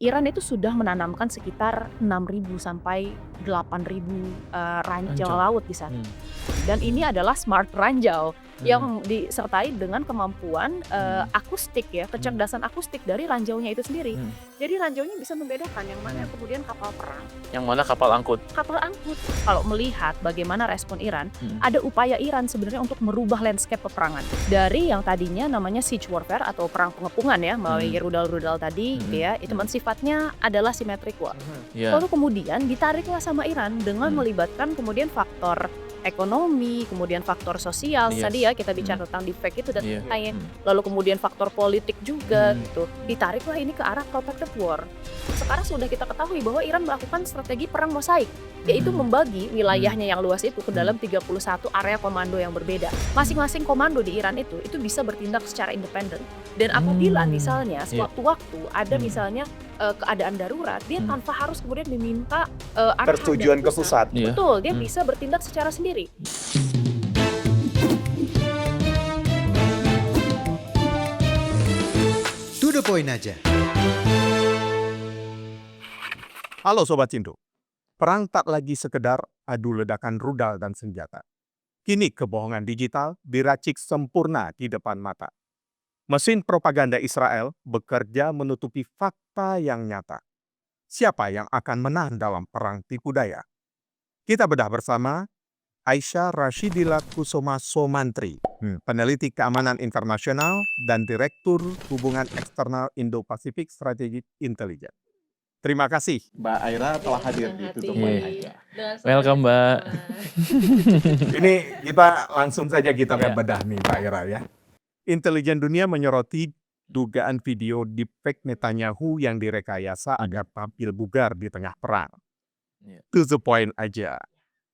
Iran itu sudah menanamkan sekitar 6.000 sampai 8.000 ranjau Ranjau. laut di sana. Hmm. Dan ini adalah smart ranjau Hmm. yang disertai dengan kemampuan akustik ya, Hmm. kecerdasan akustik dari ranjaunya itu sendiri. Hmm. Jadi ranjaunya bisa membedakan yang mana kemudian kapal perang, Yang mana kapal angkut. kapal angkut. Kalau melihat bagaimana respon Iran, Hmm. ada upaya Iran sebenarnya untuk merubah landscape peperangan. Dari yang tadinya namanya siege warfare atau perang pengepungan ya, melalui rudal-rudal tadi gitu ya, itu sifatnya adalah symmetric war. Ya. Lalu kemudian ditariklah sama Iran dengan melibatkan kemudian faktor ekonomi, kemudian faktor sosial, Yes. tadi ya kita bicara tentang defect itu dan Iya. lain-lain. Lalu kemudian faktor politik juga gitu. Ditariklah ini ke arah protective war. Sekarang sudah kita ketahui bahwa Iran melakukan strategi perang mosaik, yaitu membagi wilayahnya yang luas itu ke dalam 31 area komando yang berbeda. Masing-masing komando di Iran itu bisa bertindak secara independen. Dan apabila misalnya sewaktu-waktu ada misalnya keadaan darurat, dia tanpa harus kemudian diminta arahan Persetujuan dari ke pusat. Iya. Betul, dia bisa bertindak secara sendiri. To the point aja. Halo Sobat Cindo, perang tak lagi sekedar adu ledakan rudal dan senjata. Kini kebohongan digital diracik sempurna di depan mata. Mesin propaganda Israel bekerja menutupi fakta yang nyata. Siapa yang akan menang dalam perang tipu daya? Kita bedah bersama Aisyah Rashidila Kusuma Somantri, peneliti keamanan internasional dan Direktur Hubungan Eksternal Indo-Pasifik Strategic Intelligence. Terima kasih Mbak Aira telah hadir di Tutup Poin Aja. Welcome, Mbak. Ini kita langsung saja kita bedah nih Mbak Aira ya. Intelijen dunia menyoroti dugaan video deepfake Netanyahu yang direkayasa agar tampil bugar di tengah perang. To the point aja.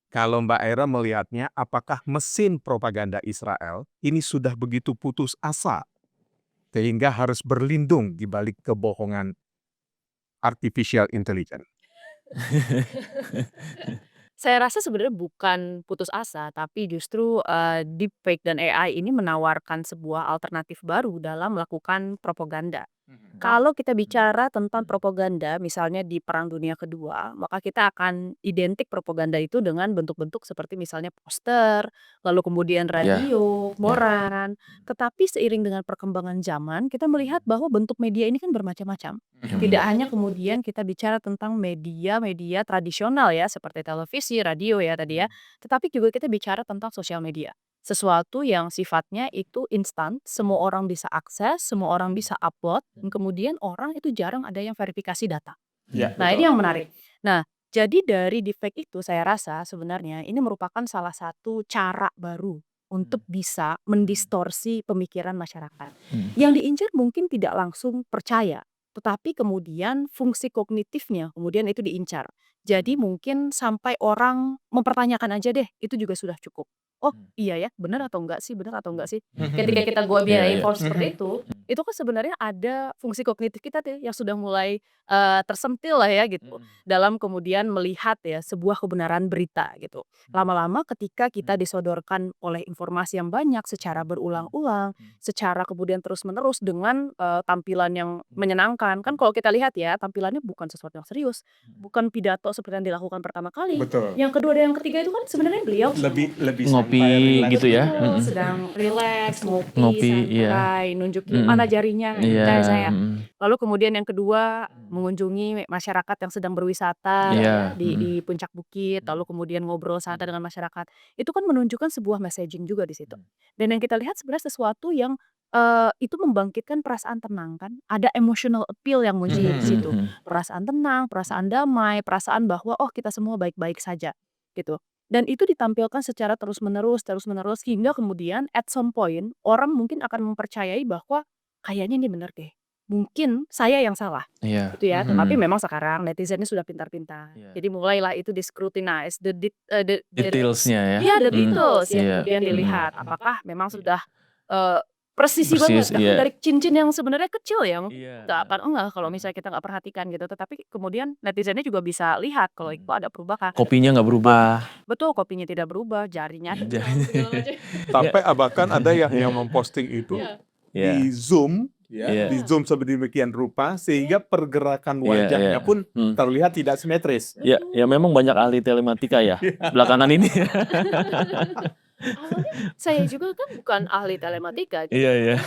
Kalau Mbak Aira melihatnya, apakah mesin propaganda Israel ini sudah begitu putus asa sehingga harus berlindung di balik kebohongan artificial intelligence? Saya rasa sebenarnya bukan putus asa, tapi justru deepfake dan AI ini menawarkan sebuah alternatif baru dalam melakukan propaganda. Kalau kita bicara tentang propaganda, misalnya di Perang Dunia Kedua, maka kita akan identik propaganda itu dengan bentuk-bentuk seperti misalnya poster, lalu kemudian radio, koran. Tetapi seiring dengan perkembangan zaman, kita melihat bahwa bentuk media ini kan bermacam-macam. Tidak hanya kemudian kita bicara tentang media-media tradisional ya, seperti televisi, radio ya tadi ya, tetapi juga kita bicara tentang sosial media. Sesuatu yang sifatnya itu instan, semua orang bisa akses, semua orang bisa upload, dan kemudian orang itu jarang ada yang verifikasi data. Nah, ini yang menarik. Nah, jadi dari deepfake itu saya rasa sebenarnya ini merupakan salah satu cara baru untuk bisa mendistorsi pemikiran masyarakat. Yang diincar mungkin tidak langsung percaya, tetapi kemudian fungsi kognitifnya kemudian itu diincar. Jadi mungkin sampai orang mempertanyakan aja deh, itu juga sudah cukup. Oh iya ya, benar atau enggak sih, benar atau enggak sih? Ketika kita biayain info seperti itu kan sebenarnya ada fungsi kognitif kita tuh yang sudah mulai tersentil lah ya gitu. Dalam kemudian melihat ya sebuah kebenaran berita gitu. Lama-lama ketika kita disodorkan oleh informasi yang banyak secara berulang-ulang, secara kemudian terus-menerus dengan tampilan yang menyenangkan. Kan kalau kita lihat ya, tampilannya bukan sesuatu yang serius, bukan pidato seperti yang dilakukan pertama kali. Betul. Yang kedua dan yang ketiga itu kan sebenarnya beliau Lebih Ngopi santai, gitu ya. betul, sedang relax, ngopi, Ngopi, iya. santai, nunjukin mana jarinya, Iya. kayak saya. Lalu kemudian yang kedua mengunjungi masyarakat yang sedang berwisata Iya. di puncak bukit, lalu kemudian ngobrol santai dengan masyarakat. Itu kan menunjukkan sebuah messaging juga di situ. Dan yang kita lihat sebenarnya sesuatu yang itu membangkitkan perasaan tenang kan, ada emotional appeal yang muncul di situ. Perasaan tenang, perasaan damai, perasaan bahwa oh kita semua baik-baik saja gitu. Dan itu ditampilkan secara terus-menerus hingga kemudian at some point orang mungkin akan mempercayai bahwa kayaknya ini benar deh. Mungkin saya yang salah. Iya. Gitu ya. Tapi memang sekarang netizennya sudah pintar-pintar. Iya. Jadi mulailah itu di-scrutinize the Detailsnya ya. Iya, the details yang Iya. kemudian dilihat apakah memang sudah presisi banget Persis, bahkan iya. dari cincin yang sebenarnya kecil yang Iya. nggak akan kalau misalnya kita nggak perhatikan gitu. Tetapi kemudian netizennya juga bisa lihat kalau itu ada perubahan. Kopinya nggak berubah. Betul, kopinya tidak berubah, jarinya Jari- Sampai bahkan ada yang memposting itu Iya. di Zoom Iya. di zoom sedemikian rupa sehingga pergerakan Iya, wajahnya iya. pun terlihat tidak simetris. Ya, ya memang banyak ahli telematika ya belakangan ini. Awalnya saya juga kan bukan ahli telematika, jadi Iya, iya.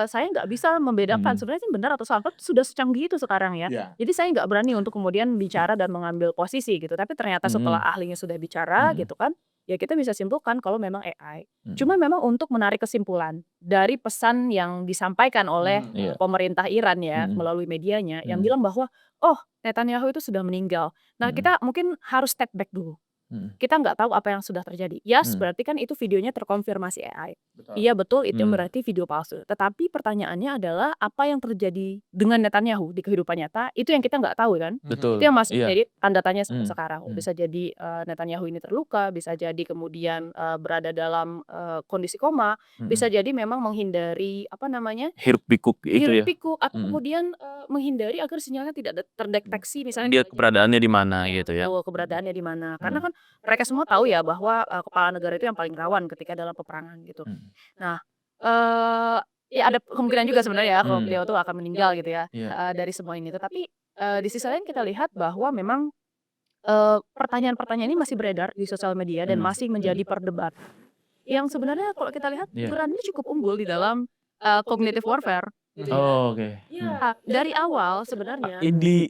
saya nggak bisa membedakan sebenarnya ini benar atau salah, kan sudah secanggih itu sekarang ya. Ya. Jadi saya nggak berani untuk kemudian bicara dan mengambil posisi gitu, tapi ternyata setelah ahlinya sudah bicara gitu kan, ya kita bisa simpulkan kalau memang AI. Cuma memang untuk menarik kesimpulan dari pesan yang disampaikan oleh Iya. pemerintah Iran ya melalui medianya yang bilang bahwa, "Oh, Netanyahu itu sudah meninggal." Nah, kita mungkin harus step back dulu. Kita nggak tahu apa yang sudah terjadi. Yes, berarti kan itu videonya terkonfirmasi AI. Iya betul, itu berarti video palsu. Tetapi pertanyaannya adalah apa yang terjadi dengan Netanyahu di kehidupan nyata, itu yang kita nggak tahu kan. Itu Betul. yang masih Iya. jadi tanda tanya sampai sekarang. Hmm. Bisa jadi Netanyahu ini terluka, bisa jadi kemudian berada dalam kondisi koma, bisa jadi memang menghindari apa namanya Hiruk pikuk itu hiruk ya. pikuk atau kemudian menghindari agar sinyalnya tidak terdeteksi misalnya Dia keberadaannya di mana gitu ya. Betul, keberadaannya di mana. Karena kan mereka semua tahu ya bahwa kepala negara itu yang paling rawan ketika dalam peperangan gitu. Nah, ya ada kemungkinan juga sebenarnya ya kalau beliau tuh akan meninggal gitu ya Iya. dari semua ini. Tetapi di sisi lain kita lihat bahwa memang pertanyaan-pertanyaan ini masih beredar di sosial media dan masih menjadi perdebatan. Yang sebenarnya kalau kita lihat Iya. Iran ini cukup unggul di dalam cognitive warfare. Gitu ya. Oh, oke. Iya, dari awal sebenarnya. Di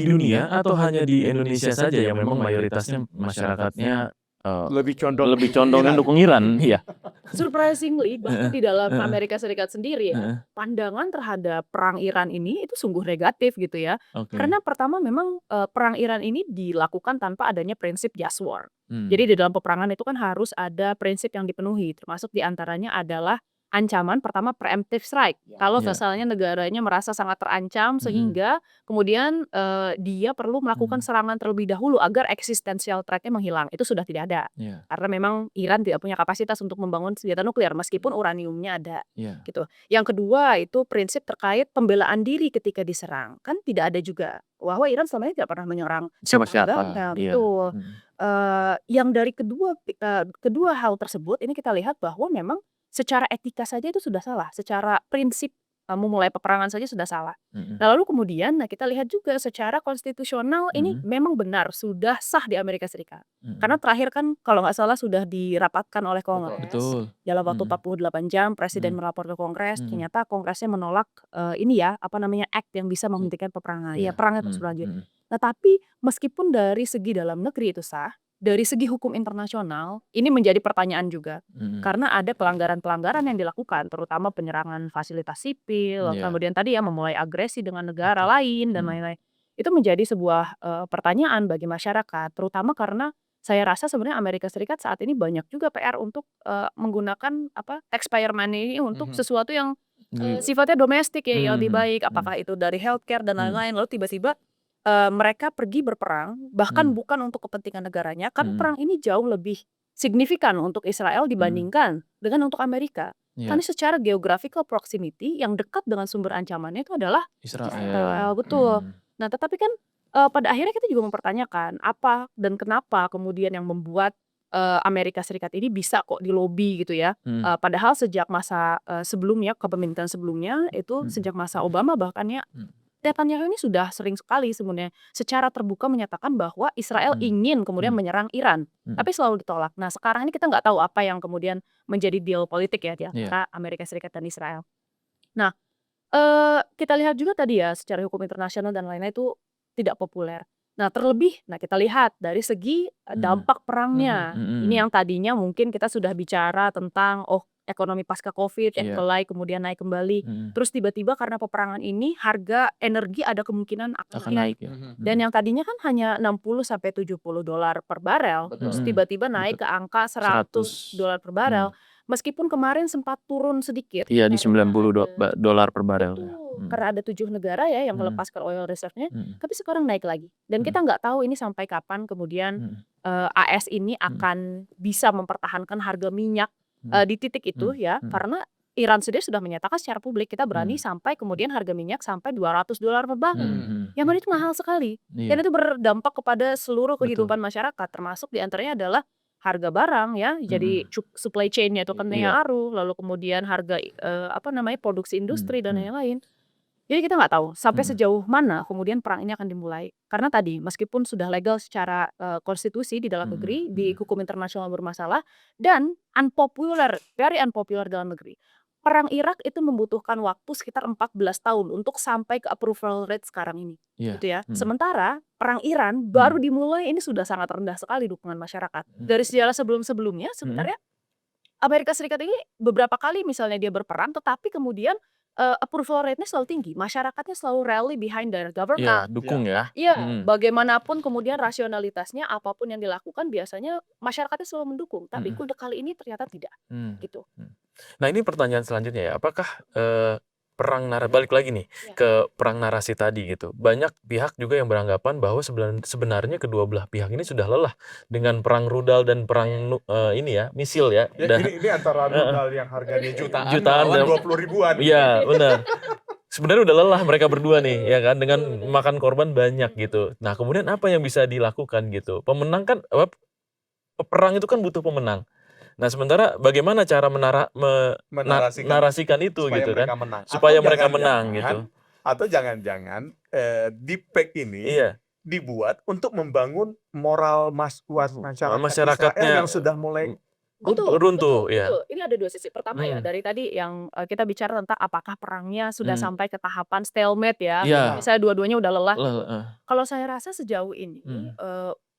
dunia atau hanya di Indonesia saja yang memang mayoritasnya masyarakatnya Lebih condong lebih condongnya dukung Iran, iya. Surprisingly, bahkan di dalam Amerika Serikat sendiri ya, pandangan terhadap perang Iran ini itu sungguh negatif gitu ya. Oke. Karena pertama memang perang Iran ini dilakukan tanpa adanya prinsip just war. Jadi di dalam peperangan itu kan harus ada prinsip yang dipenuhi, termasuk diantaranya adalah ancaman pertama preemptive strike. Kalau Iya. misalnya negaranya merasa sangat terancam sehingga kemudian dia perlu melakukan serangan terlebih dahulu agar eksistensial threat-nya menghilang. Itu sudah tidak ada. Iya. Karena memang Iran tidak punya kapasitas untuk membangun senjata nuklir meskipun uraniumnya ada. Iya. Gitu. Yang kedua itu prinsip terkait pembelaan diri ketika diserang. Kan tidak ada juga bahwa Iran selama ini tidak pernah menyerang Siapa-siapa. tetangga. Iya. Betul. Yang dari kedua hal tersebut ini kita lihat bahwa memang secara etika saja itu sudah salah, secara prinsip memulai peperangan saja sudah salah. Nah lalu kemudian kita lihat juga secara konstitusional ini memang benar sudah sah di Amerika Serikat. Karena terakhir kan kalau nggak salah sudah dirapatkan oleh Kongres. Betul. Dalam waktu 48 jam Presiden melapor ke Kongres, ternyata Kongresnya menolak ini ya apa namanya act yang bisa menghentikan peperangan. Iya, perangnya terus berlanjut. Nah tapi meskipun dari segi dalam negeri itu sah, dari segi hukum internasional ini menjadi pertanyaan juga. Karena ada pelanggaran-pelanggaran yang dilakukan, terutama penyerangan fasilitas sipil, kemudian tadi ya memulai agresi dengan negara lain dan lain-lain. Itu menjadi sebuah pertanyaan bagi masyarakat, terutama karena saya rasa sebenarnya Amerika Serikat saat ini banyak juga PR untuk menggunakan taxpayer money untuk sesuatu yang sifatnya domestik ya, yang lebih baik. Apakah itu dari healthcare dan lain-lain. Lalu tiba-tiba mereka pergi berperang bahkan bukan untuk kepentingan negaranya, kan perang ini jauh lebih signifikan untuk Israel dibandingkan dengan untuk Amerika. Karena secara geographical proximity yang dekat dengan sumber ancamannya itu adalah Israel. Betul. Nah tetapi kan pada akhirnya kita juga mempertanyakan apa dan kenapa kemudian yang membuat Amerika Serikat ini bisa kok dilobi gitu ya. Padahal sejak masa sebelumnya, kepemimpinan sebelumnya itu sejak masa Obama bahkan ya, Netanyahu ini sudah sering sekali sebenarnya secara terbuka menyatakan bahwa Israel ingin kemudian menyerang Iran, tapi selalu ditolak. Nah sekarang ini kita nggak tahu apa yang kemudian menjadi deal politik ya di antara Amerika Serikat dan Israel. Nah kita lihat juga tadi ya secara hukum internasional dan lain-lain itu tidak populer. Nah terlebih, kita lihat dari segi dampak perangnya. Ini yang tadinya mungkin kita sudah bicara tentang ekonomi pasca Covid yang mulai kemudian naik kembali. Terus tiba-tiba karena peperangan ini harga energi ada kemungkinan akan naik. Dan yang tadinya kan hanya 60 sampai 70 dolar per barel, terus tiba-tiba naik ke angka 100 dolar per barel. Meskipun kemarin sempat turun sedikit. Iya di 90 dolar per barel. Karena ada 7 negara ya yang melepaskan oil reserve-nya, tapi sekarang naik lagi. Dan kita nggak tahu ini sampai kapan kemudian AS ini akan bisa mempertahankan harga minyak di titik itu ya, karena Iran sendiri sudah menyatakan secara publik kita berani sampai kemudian harga minyak sampai 200 dolar per barel. Yang mana itu mahal sekali. Dan itu berdampak kepada seluruh kehidupan masyarakat, termasuk diantaranya adalah harga barang ya, jadi supply chain-nya itu kan Iya. ngaruh, lalu kemudian harga produksi industri dan Hmm. lain-lain. Jadi kita nggak tahu sampai Hmm. sejauh mana kemudian perang ini akan dimulai. Karena tadi meskipun sudah legal secara konstitusi di dalam negeri, di hukum internasional bermasalah dan unpopular, very unpopular dalam negeri. Perang Irak itu membutuhkan waktu sekitar 14 tahun untuk sampai ke approval rate sekarang ini. Iya. Gitu ya. Sementara perang Iran baru dimulai ini sudah sangat rendah sekali dukungan masyarakat. Dari sejarah sebelum-sebelumnya sebenarnya Amerika Serikat ini beberapa kali misalnya dia berperang, tetapi kemudian approval rate-nya selalu tinggi. Masyarakatnya selalu rally behind their Iya, government. dukung ya. Iya, bagaimanapun kemudian rasionalitasnya, apapun yang dilakukan biasanya masyarakatnya selalu mendukung. Tapi kali ini ternyata tidak, gitu. Nah, ini pertanyaan selanjutnya ya, apakah balik lagi nih ke perang narasi tadi gitu. Banyak pihak juga yang beranggapan bahwa sebenarnya kedua belah pihak ini sudah lelah dengan perang rudal dan perang misil ya. Ini antara rudal yang harganya jutaan dan 20 ribuan. Iya, benar. Sebenarnya udah lelah mereka berdua nih, ya kan, dengan makan korban banyak gitu. Nah, kemudian apa yang bisa dilakukan gitu? Pemenang kan, perang itu kan butuh pemenang. Nah, sementara bagaimana cara menarasikan itu supaya gitu kan? mereka menang. Supaya Atau mereka menang jangan-jangan- gitu. Atau jangan-jangan deepfake ini Iya. dibuat untuk membangun moral masyarakat Masyarakatnya Israel yang sudah mulai runtuh, ya. Betul. Ini ada dua sisi. Pertama ya dari tadi yang kita bicara tentang apakah perangnya sudah sampai ke tahapan stalemate ya. Iya. Misalnya dua-duanya udah lelah. Heeh. Kalau saya rasa sejauh ini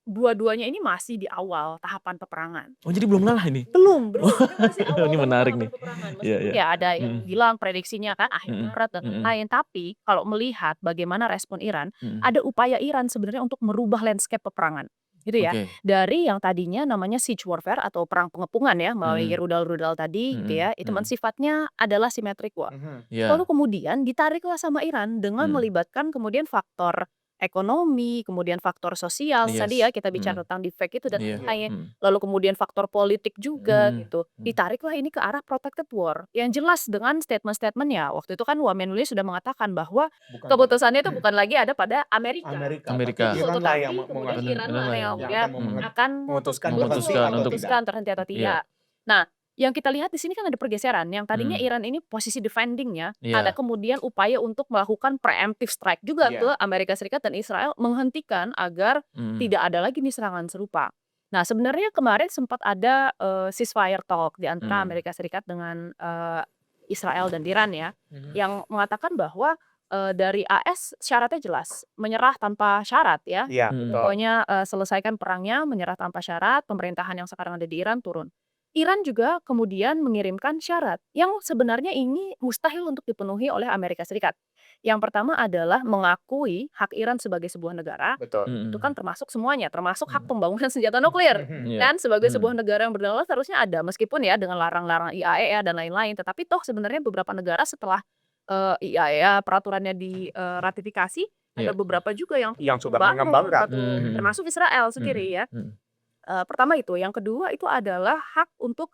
dua-duanya ini masih di awal tahapan peperangan. Oh, jadi belum lelah ini? Belum. Ini masih awal Ini menarik nih. peperangan. Iya, Meskipun iya. ya ada yang bilang prediksinya kan akhir Maret dan lain-lain. Tapi kalau melihat bagaimana respon Iran, ada upaya Iran sebenarnya untuk merubah landscape peperangan. Gitu ya. Oke. Dari yang tadinya namanya siege warfare atau perang pengepungan ya, melalui rudal-rudal tadi gitu ya. Itu sifatnya adalah symmetric war. Iya. Lalu kemudian ditariklah sama Iran dengan melibatkan kemudian faktor ekonomi, kemudian faktor sosial, Yes. tadi ya kita bicara tentang defect itu dan Iya. lain-lain. Lalu kemudian faktor politik juga gitu. Ditariklah ini ke arah protected war. Yang jelas dengan statement-statementnya. Waktu itu kan Wamenuli sudah mengatakan bahwa keputusannya itu bukan lagi ada pada Amerika. Amerika. Tapi Iran lah yang Kemudian Iran Iran lah yang yang akan memutuskan memutuskan terhenti atau tidak. Nah, yang kita lihat di sini kan ada pergeseran. Yang tadinya Iran ini posisi defendingnya, Iya. ada kemudian upaya untuk melakukan preemptive strike juga Iya. ke Amerika Serikat dan Israel menghentikan agar tidak ada lagi nih serangan serupa. Nah, sebenarnya kemarin sempat ada ceasefire talk di antara Amerika Serikat dengan Israel dan Iran ya, yang mengatakan bahwa dari AS syaratnya jelas, menyerah tanpa syarat ya. Iya, betul. Pokoknya selesaikan perangnya, menyerah tanpa syarat, pemerintahan yang sekarang ada di Iran turun. Iran juga kemudian mengirimkan syarat yang sebenarnya ini mustahil untuk dipenuhi oleh Amerika Serikat. Yang pertama adalah mengakui hak Iran sebagai sebuah negara. Betul. Itu kan termasuk semuanya, termasuk hak pembangunan senjata nuklir. Dan sebagai sebuah negara yang berdaulat harusnya ada, meskipun ya dengan larang-larang IAEA dan lain-lain. Tetapi toh sebenarnya beberapa negara setelah IAEA peraturannya diratifikasi, ada beberapa juga yang Yang sudah membangun mengembangkan. termasuk Israel sendiri ya. Pertama itu, yang kedua itu adalah hak untuk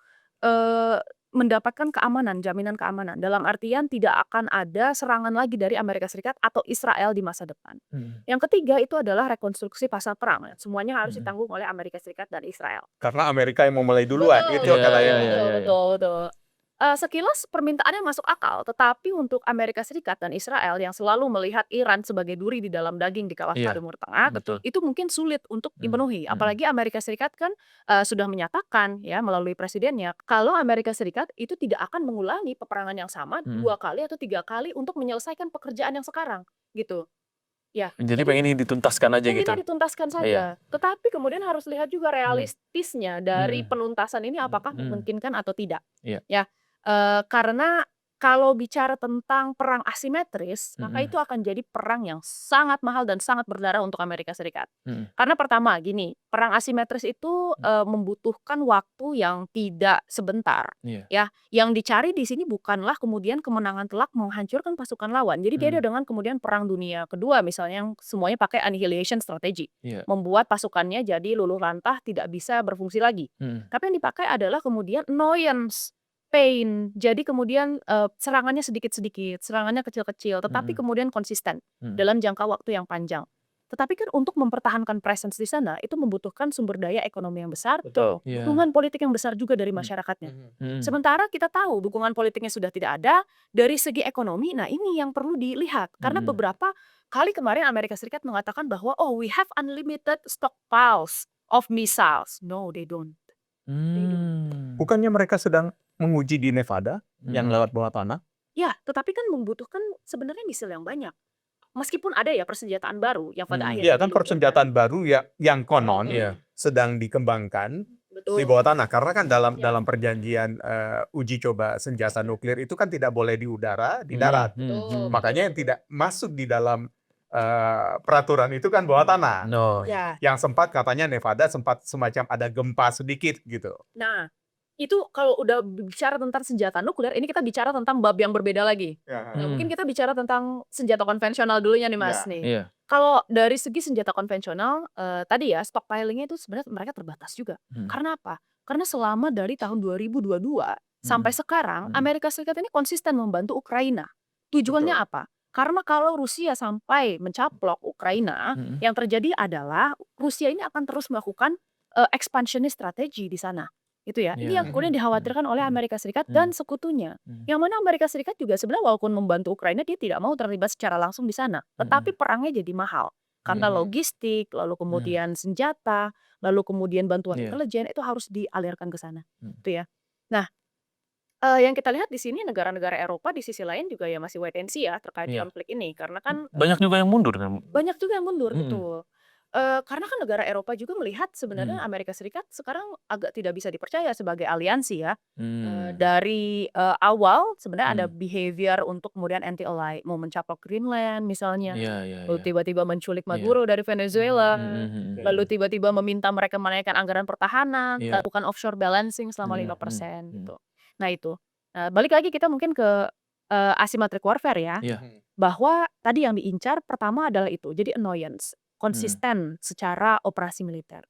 mendapatkan keamanan, jaminan keamanan. Dalam artian tidak akan ada serangan lagi dari Amerika Serikat atau Israel di masa depan. Yang ketiga itu adalah rekonstruksi pasal perang. Semuanya harus ditanggung oleh Amerika Serikat dan Israel. Karena Amerika yang memulai duluan, itu Iya, katanya. iya. Betul. Sekilas permintaannya masuk akal, tetapi untuk Amerika Serikat dan Israel yang selalu melihat Iran sebagai duri di dalam daging di kawasan Iya. Timur Tengah, Betul. itu mungkin sulit untuk dipenuhi. Apalagi Amerika Serikat kan sudah menyatakan ya melalui presidennya, kalau Amerika Serikat itu tidak akan mengulangi peperangan yang sama 2 kali atau 3 kali untuk menyelesaikan pekerjaan yang sekarang, gitu. Ya. Jadi pengen ini dituntaskan aja gitu. Kita dituntaskan saja. Tetapi kemudian harus lihat juga realistisnya dari penuntasan ini apakah memungkinkan atau tidak. Iya. Ya. Karena kalau bicara tentang perang asimetris, maka itu akan jadi perang yang sangat mahal dan sangat berdarah untuk Amerika Serikat. Karena pertama gini, perang asimetris itu membutuhkan waktu yang tidak sebentar. Iya. Ya, yang dicari di sini bukanlah kemudian kemenangan telak menghancurkan pasukan lawan. Jadi beda dengan kemudian perang dunia kedua misalnya yang semuanya pakai annihilation strategy. Iya. Membuat pasukannya jadi luluh lantah, tidak bisa berfungsi lagi. Tapi yang dipakai adalah kemudian annoyance, pain. Jadi kemudian serangannya sedikit-sedikit, serangannya kecil-kecil, tetapi kemudian konsisten dalam jangka waktu yang panjang. Tetapi kan untuk mempertahankan presence di sana itu membutuhkan sumber daya ekonomi yang besar, Betul. Iya. dukungan politik yang besar juga dari Hmm. masyarakatnya. Hmm. Sementara kita tahu dukungan politiknya sudah tidak ada dari segi ekonomi. Nah, ini yang perlu dilihat karena Hmm. beberapa kali kemarin Amerika Serikat mengatakan bahwa we have unlimited stockpiles of missiles. No, they don't. Bukannya mereka sedang menguji di Nevada yang lewat bawah tanah? Ya, tetapi kan membutuhkan sebenarnya misil yang banyak. Meskipun ada ya persenjataan baru yang pada Iya akhirnya kan diluncurkan. persenjataan baru ya yang konon Iya. sedang dikembangkan di Betul. bawah tanah karena kan dalam Ya. dalam perjanjian uji coba senjata nuklir itu kan tidak boleh di udara, di darat. Betul. Makanya yang tidak masuk di dalam peraturan itu kan bawah tanah. No. Ya. Yang sempat katanya Nevada sempat semacam ada gempa sedikit gitu. Nah, itu kalau udah bicara tentang senjata nuklir, ini kita bicara tentang bab yang berbeda lagi. Nah, mungkin kita bicara tentang senjata konvensional dulunya nih Mas nih. Iya. Kalau dari segi senjata konvensional, tadi ya stockpiling-nya itu sebenarnya mereka terbatas juga. Karena apa? Karena selama dari tahun 2022 sampai sekarang Amerika Serikat ini konsisten membantu Ukraina. Tujuannya apa? Karena kalau Rusia sampai mencaplok Ukraina, yang terjadi adalah Rusia ini akan terus melakukan expansionist strategi di sana. Itu ya. Ini yang kemudian dikhawatirkan oleh Amerika Serikat dan sekutunya. Yang mana Amerika Serikat juga sebenarnya walaupun membantu Ukraina dia tidak mau terlibat secara langsung di sana. Tetapi perangnya jadi mahal. Karena logistik, lalu kemudian senjata, lalu kemudian bantuan intelijen itu harus dialirkan ke sana. Itu ya. Nah, yang kita lihat di sini negara-negara Eropa di sisi lain juga ya masih wait and see ya terkait konflik ini. Karena kan Banyak juga yang mundur kan. banyak juga yang mundur, betul. Karena kan negara Eropa juga melihat sebenarnya Amerika Serikat sekarang agak tidak bisa dipercaya sebagai aliansi ya. Dari awal sebenarnya ada behavior untuk kemudian anti-ally, mau mencaplok Greenland misalnya, Iya. lalu tiba-tiba menculik Maduro dari Venezuela, lalu tiba-tiba meminta mereka menaikkan anggaran pertahanan, Iya. lakukan offshore balancing selama 5% Hmm. gitu. Nah itu. Balik lagi kita mungkin ke asymmetric warfare ya. Iya. Bahwa tadi yang diincar pertama adalah itu, jadi annoyance, konsisten secara operasi militer.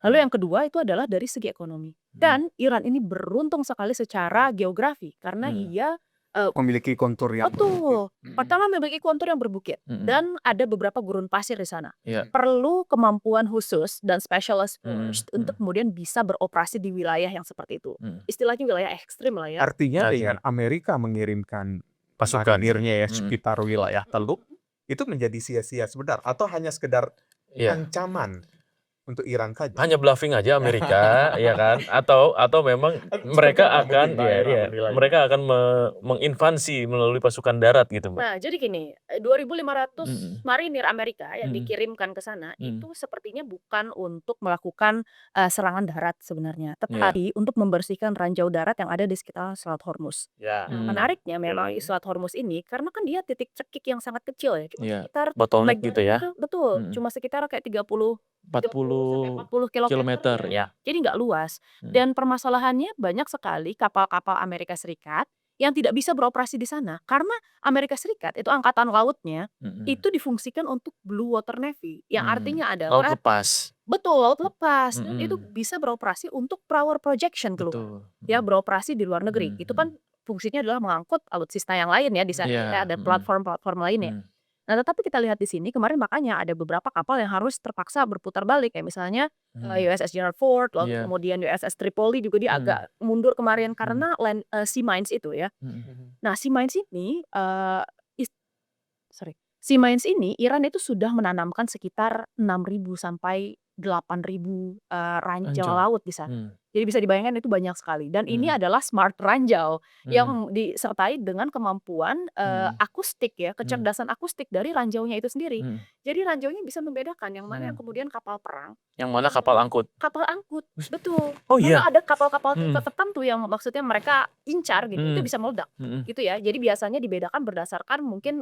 Lalu yang kedua itu adalah dari segi ekonomi. Dan Iran ini beruntung sekali secara geografi karena ia Memiliki kontur yang betul. Pertama memiliki kontur yang berbukit dan ada beberapa gurun pasir di sana. Iya. Perlu kemampuan khusus dan specialist force untuk kemudian bisa beroperasi di wilayah yang seperti itu. Istilahnya wilayah ekstrim lah ya. Artinya Artinya. dengan Amerika mengirimkan Pasukan. marinirnya ya sekitar wilayah Teluk itu menjadi sia-sia sebentar atau hanya sekedar Iya. ancaman untuk Iran saja. Hanya bluffing aja Amerika, ya kan? Atau memang mereka akan mereka akan menginvasi melalui pasukan darat gitu, Mbak. Nah, jadi gini, 2.500 marinir Amerika yang dikirimkan ke sana itu sepertinya bukan untuk melakukan serangan darat sebenarnya, tetapi untuk membersihkan ranjau darat yang ada di sekitar Selat Hormuz. Ya. Nah, menariknya memang di Selat Hormuz ini karena kan dia titik cekik yang sangat kecil ya, cuma Iya. sekitar Bottleneck lebarnya gitu ya. itu betul, cuma sekitar kayak 30 sampai 40 40 kilometer kilometer. ya. Jadi nggak luas. Dan permasalahannya banyak sekali kapal-kapal Amerika Serikat yang tidak bisa beroperasi di sana karena Amerika Serikat itu angkatan lautnya itu difungsikan untuk Blue Water Navy yang artinya Laut adalah lepas. betul laut lepas dan itu bisa beroperasi untuk power projection keluar. Betul. Ya beroperasi di luar negeri. Itu kan fungsinya adalah mengangkut alutsista yang lain ya di sana. Iya. Ada platform-platform lainnya. Nah, tetapi kita lihat di sini kemarin makanya ada beberapa kapal yang harus terpaksa berputar balik kayak misalnya USS Gerald Ford, lalu Iya. kemudian USS Tripoli juga dia agak mundur kemarin karena sea mines itu ya. Nah, sea mines ini sea mines ini Iran itu sudah menanamkan sekitar 6.000 sampai 8.000 ranjau Ranjau. laut di sana. Jadi bisa dibayangkan itu banyak sekali dan ini adalah smart ranjau yang disertai dengan kemampuan akustik ya, kecerdasan akustik dari ranjaunya itu sendiri. Jadi ranjaunya bisa membedakan yang mana yang kemudian kapal perang, Yang mana kapal angkut. kapal angkut. Betul. Oh Karena iya. ada kapal-kapal tertentu yang maksudnya mereka incar gitu, itu bisa meledak gitu ya. Jadi biasanya dibedakan berdasarkan mungkin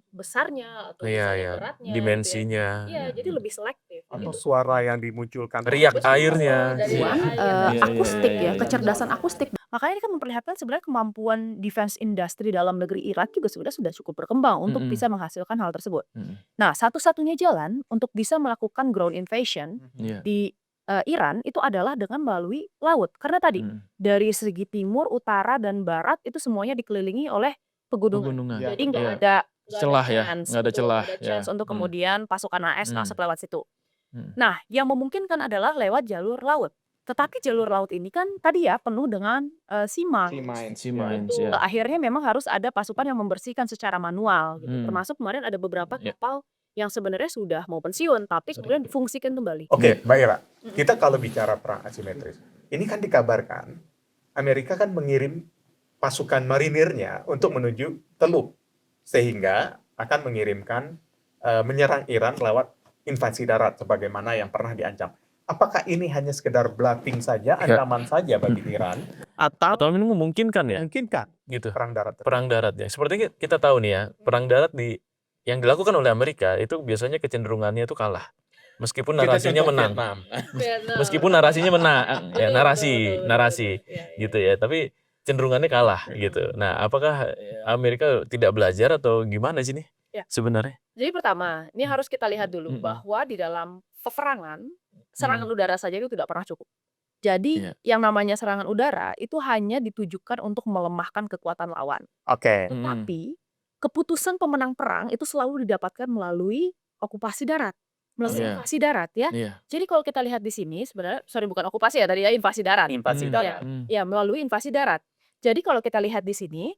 besarnya atau Iya, misalnya iya. beratnya gitu ya. Dimensinya. Iya, jadi lebih selektif Atau gitu. suara yang dimunculkan. Riak Betul, airnya. dari Iya. air. Iya, Akustik iya, ya, iya, kecerdasan akustik. Makanya ini kan memperlihatkan sebenarnya kemampuan defense industry dalam negeri Irak juga sebenarnya sudah cukup berkembang untuk bisa menghasilkan hal tersebut. Nah, satu-satunya jalan untuk bisa melakukan ground invasion Iya. di Iran itu adalah dengan melalui laut. Karena tadi dari segi timur, utara, dan barat itu semuanya dikelilingi oleh pegunungan. Pegunungan. Jadi nggak Iya. ada Nggak ada Celah ya, chance, nggak ada betul, celah, nggak ada ya. chance untuk kemudian pasukan AS Hmm. masuk lewat situ. Hmm. Nah, yang memungkinkan adalah lewat jalur laut. Tetapi jalur laut ini kan tadi ya penuh dengan sea mines. Sea mines, Itu ya. akhirnya memang harus ada pasukan yang membersihkan secara manual gitu. Hmm. Termasuk kemarin ada beberapa Ya. kapal yang sebenarnya sudah mau pensiun tapi kemudian difungsikan kembali. Oke, Mbak Ira, kita kalau bicara perang asimetris, ini kan dikabarkan Amerika kan mengirim pasukan marinirnya untuk menuju Teluk, sehingga akan mengirimkan menyerang Iran lewat invasi darat sebagaimana yang pernah diancam. Apakah ini hanya sekedar bluffing saja, ancaman saja bagi Iran, atau Atau ini memungkinkan ya, mungkinkah gitu. perang darat? Perang darat ya. Seperti kita tahu nih ya, perang darat yang dilakukan oleh Amerika itu biasanya kecenderungannya itu kalah. Meskipun narasinya menang. Meskipun narasinya menang, ya narasi gitu ya, tapi cenderungannya kalah gitu. Nah, apakah Amerika tidak belajar atau gimana sih nih Ya. sebenarnya? Jadi pertama, ini harus kita lihat dulu bahwa di dalam peperangan serangan udara saja itu tidak pernah cukup. Jadi Iya. yang namanya serangan udara itu hanya ditujukan untuk melemahkan kekuatan lawan. Oke. Tetapi keputusan pemenang perang itu selalu didapatkan melalui okupasi darat, melalui Iya. invasi darat ya. Iya. Jadi kalau kita lihat di sini sebenarnya, sorry bukan okupasi ya tadi ya, invasi darat. Invasi Itu darat. ya, melalui invasi darat. Jadi kalau kita lihat di sini,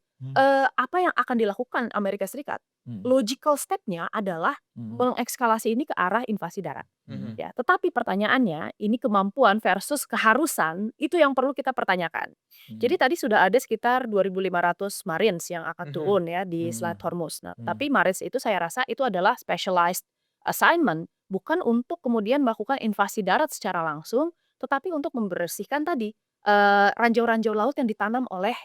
apa yang akan dilakukan Amerika Serikat? Logical step-nya adalah mengekskalasi ini ke arah invasi darat. Ya, tetapi pertanyaannya, ini kemampuan versus keharusan itu yang perlu kita pertanyakan. Jadi tadi sudah ada sekitar 2.500 Marines yang akan turun ya di Selat Hormuz. Nah, tapi Marines itu saya rasa itu adalah specialized assignment, bukan untuk kemudian melakukan invasi darat secara langsung, tetapi untuk membersihkan tadi ranjau-ranjau laut yang ditanam oleh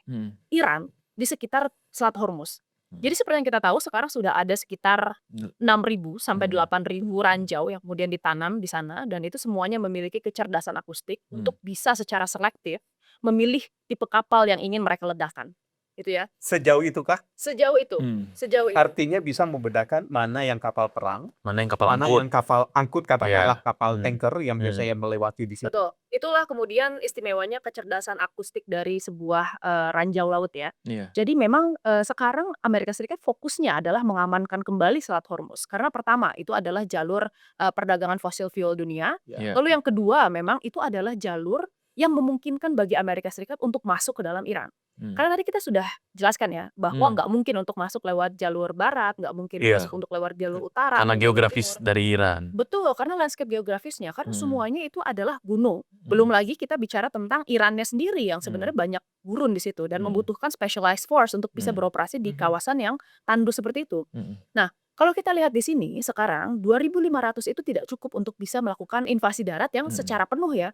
Iran di sekitar Selat Hormuz. Jadi seperti yang kita tahu sekarang sudah ada sekitar 6.000 sampai 8.000 ranjau yang kemudian ditanam di sana, dan itu semuanya memiliki kecerdasan akustik untuk bisa secara selektif memilih tipe kapal yang ingin mereka ledakkan. Itu ya. Sejauh itukah? Sejauh itu. Sejauh itu. Artinya bisa membedakan mana yang kapal perang, Mana yang kapal mana angkut? yang kapal angkut, katakanlah kapal Hmm. tanker yang biasanya melewati di situ. Betul. Itulah kemudian istimewanya kecerdasan akustik dari sebuah ranjau laut ya. Iya. Jadi memang sekarang Amerika Serikat fokusnya adalah mengamankan kembali Selat Hormuz. Karena pertama itu adalah jalur perdagangan fosil fuel dunia. Iya. Lalu yang kedua memang itu adalah jalur yang memungkinkan bagi Amerika Serikat untuk masuk ke dalam Iran. Karena tadi kita sudah jelaskan ya bahwa nggak mungkin untuk masuk lewat jalur barat, nggak mungkin Iya. masuk untuk lewat jalur utara. Karena atau jalur geografis timur. dari Iran. Betul, karena landscape geografisnya, karena semuanya itu adalah gunung. Belum lagi kita bicara tentang Irannya sendiri yang sebenarnya banyak gurun di situ dan membutuhkan specialized force untuk bisa beroperasi di kawasan yang tandus seperti itu. Nah, kalau kita lihat di sini sekarang 2.500 itu tidak cukup untuk bisa melakukan invasi darat yang secara penuh ya,